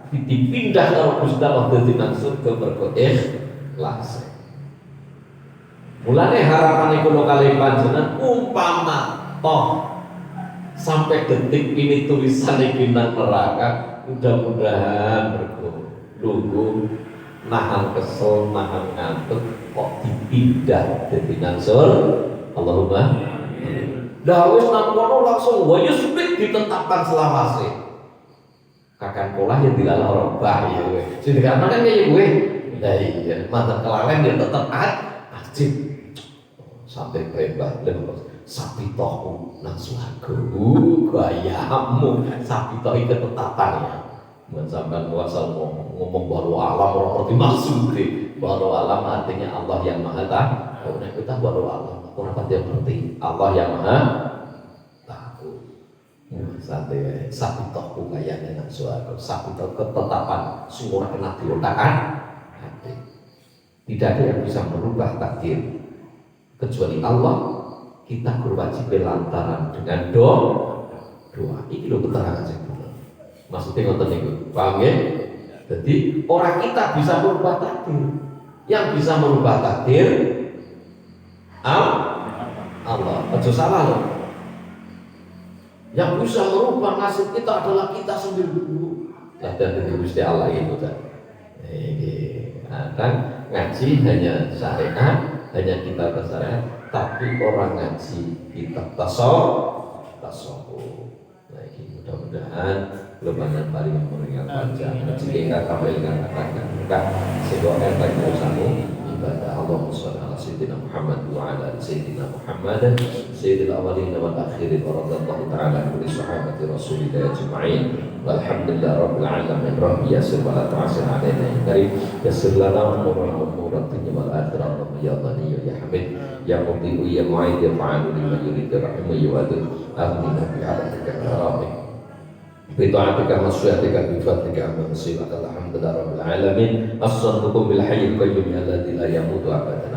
dipindah karo Gusti Allah dadi nang surga mergo ikhlas. Mulane harapan kula kali panjenengan umpama toh sampai detik ini tulisan iki nang neraka, mudah-mudahan berlugu nahan kesel, nahan ngantuk kok dipindah dadi nang surga. Allahumma dah wis nang kono langsung wae supit ditetapkan selawase. Kakang pola yang dilala orang bayi kowe. Sing dikarenakan kaya kowe. Lah iya, mantan kelalen dia tetep ajib. Sampai perintah sapi tohku nang swarga gayamu sapi toh itu tetapannya sampai kuasa ngomong baru alam orang ngerti maksudnya baru alam artinya Allah yang maha Oh, nek kita baru Allah, ora pati ngerti. Allah yang Maha tahu. Sate sapi toku kayane nang suaraku, sapi toku ketetapan semua kena diotakan. Tidak ada yang bisa merubah takdir kecuali Allah. Kita berwajib lantaran dengan doa. Ini loh keterangan saya benar. Maksudnya ngoten niku, paham ya? Jadi orang kita bisa merubah takdir. Yang bisa merubah takdir Allah. Ojo salah loh. Yang bisa merubah nasib kita adalah kita sendiri dulu. Lah dan itu Gusti Allah itu kan. Kan ngaji hanya syariat, hanya kita syariat, tapi orang ngaji kita tasawuf. Nah ini mudah-mudahan lebaran paling meringan panjang. Jika kami katakan muka sebuah efek usahamu ibadah Allahumma sholli ala sayyidina Muhammad wa ala sayyidina Muhammad sayyidil awwalin wal akhirin wa radhiyallahu ta'ala kulli sahabati rasulillah ajma'in walhamdulillah rabbil alamin rabbi yassir wa la tu'assir alaina ya karim yassir lana umura dunya wal akhirah ya ghani ya hamid ya mubdi ya mu'id ya fa'alu liman yurid rahimu ya wadud amina bi hadatika karamik بطاعتك ومشيئتك بفضلك عما نصيبك الحمد لله رب العالمين أصدقكم بالحي القيوم الذي لا يموت أبدا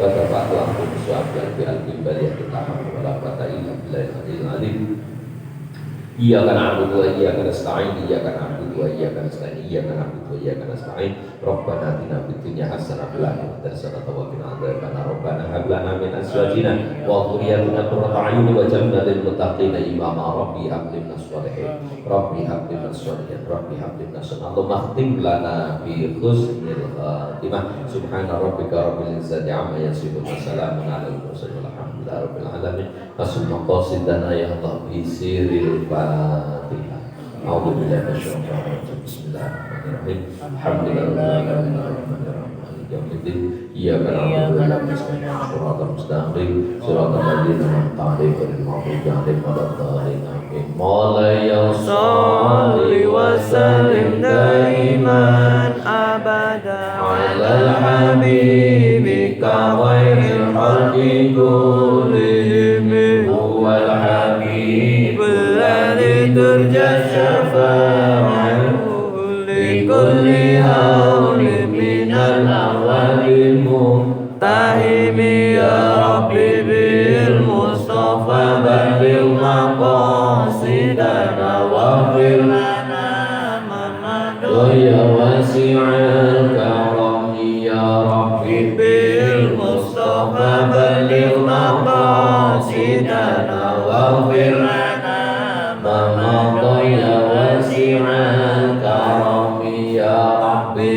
وترفعت عنكم الصعاب بقلب بلية لا حول ولا قوة إلا بالله العلي العظيم إياك نعبد وإياك نستعين إياك نعبد وإياك نستعين إياك نعبد وإياك نستعين ربنا آتنا في الدنيا حسنة وفي الآخرة حسنة وقنا عذاب النار ربنا هب لنا من أزواجنا وذرياتنا قرة أعين واجعلنا للمتقين إماما ربي هب لنا الصالحين ربي هب لنا الصالحين ربي هب لنا الصالحين اللهم اختم لنا بحسن الخاتمة سبحان ربك رب العزة عما يصفون وسلام على المرسلين والحمد لله رب العالمين حسن مقاصدنا يا الله بسر الفاتحة أعوذ بالله من الشيطان الرجيم بسم الله الرحمن الرحيم الحمد لله رب العالمين الرحمن الرحيم مالك يوم الدين إياك نعبد وإياك نستعين صراط المستقيم صراط الذين أنعمت عليهم غير المغضوب عليهم ولا الضالين آمين مولاي صل وسلم دائما أبدا على حبيبك خير الخلق كلهم هو الحبيب الذي ترجى الشفاعة لكل هول من الأول المقتحم يا ربي بالمصطفى بلغ مقاصدنا واغفر لنا ما مضى يا واسع الكرم يا ربي بالمصطفى بلغ مقاصدنا واغفر لنا ما مضى يا واسع الكرم يا ربي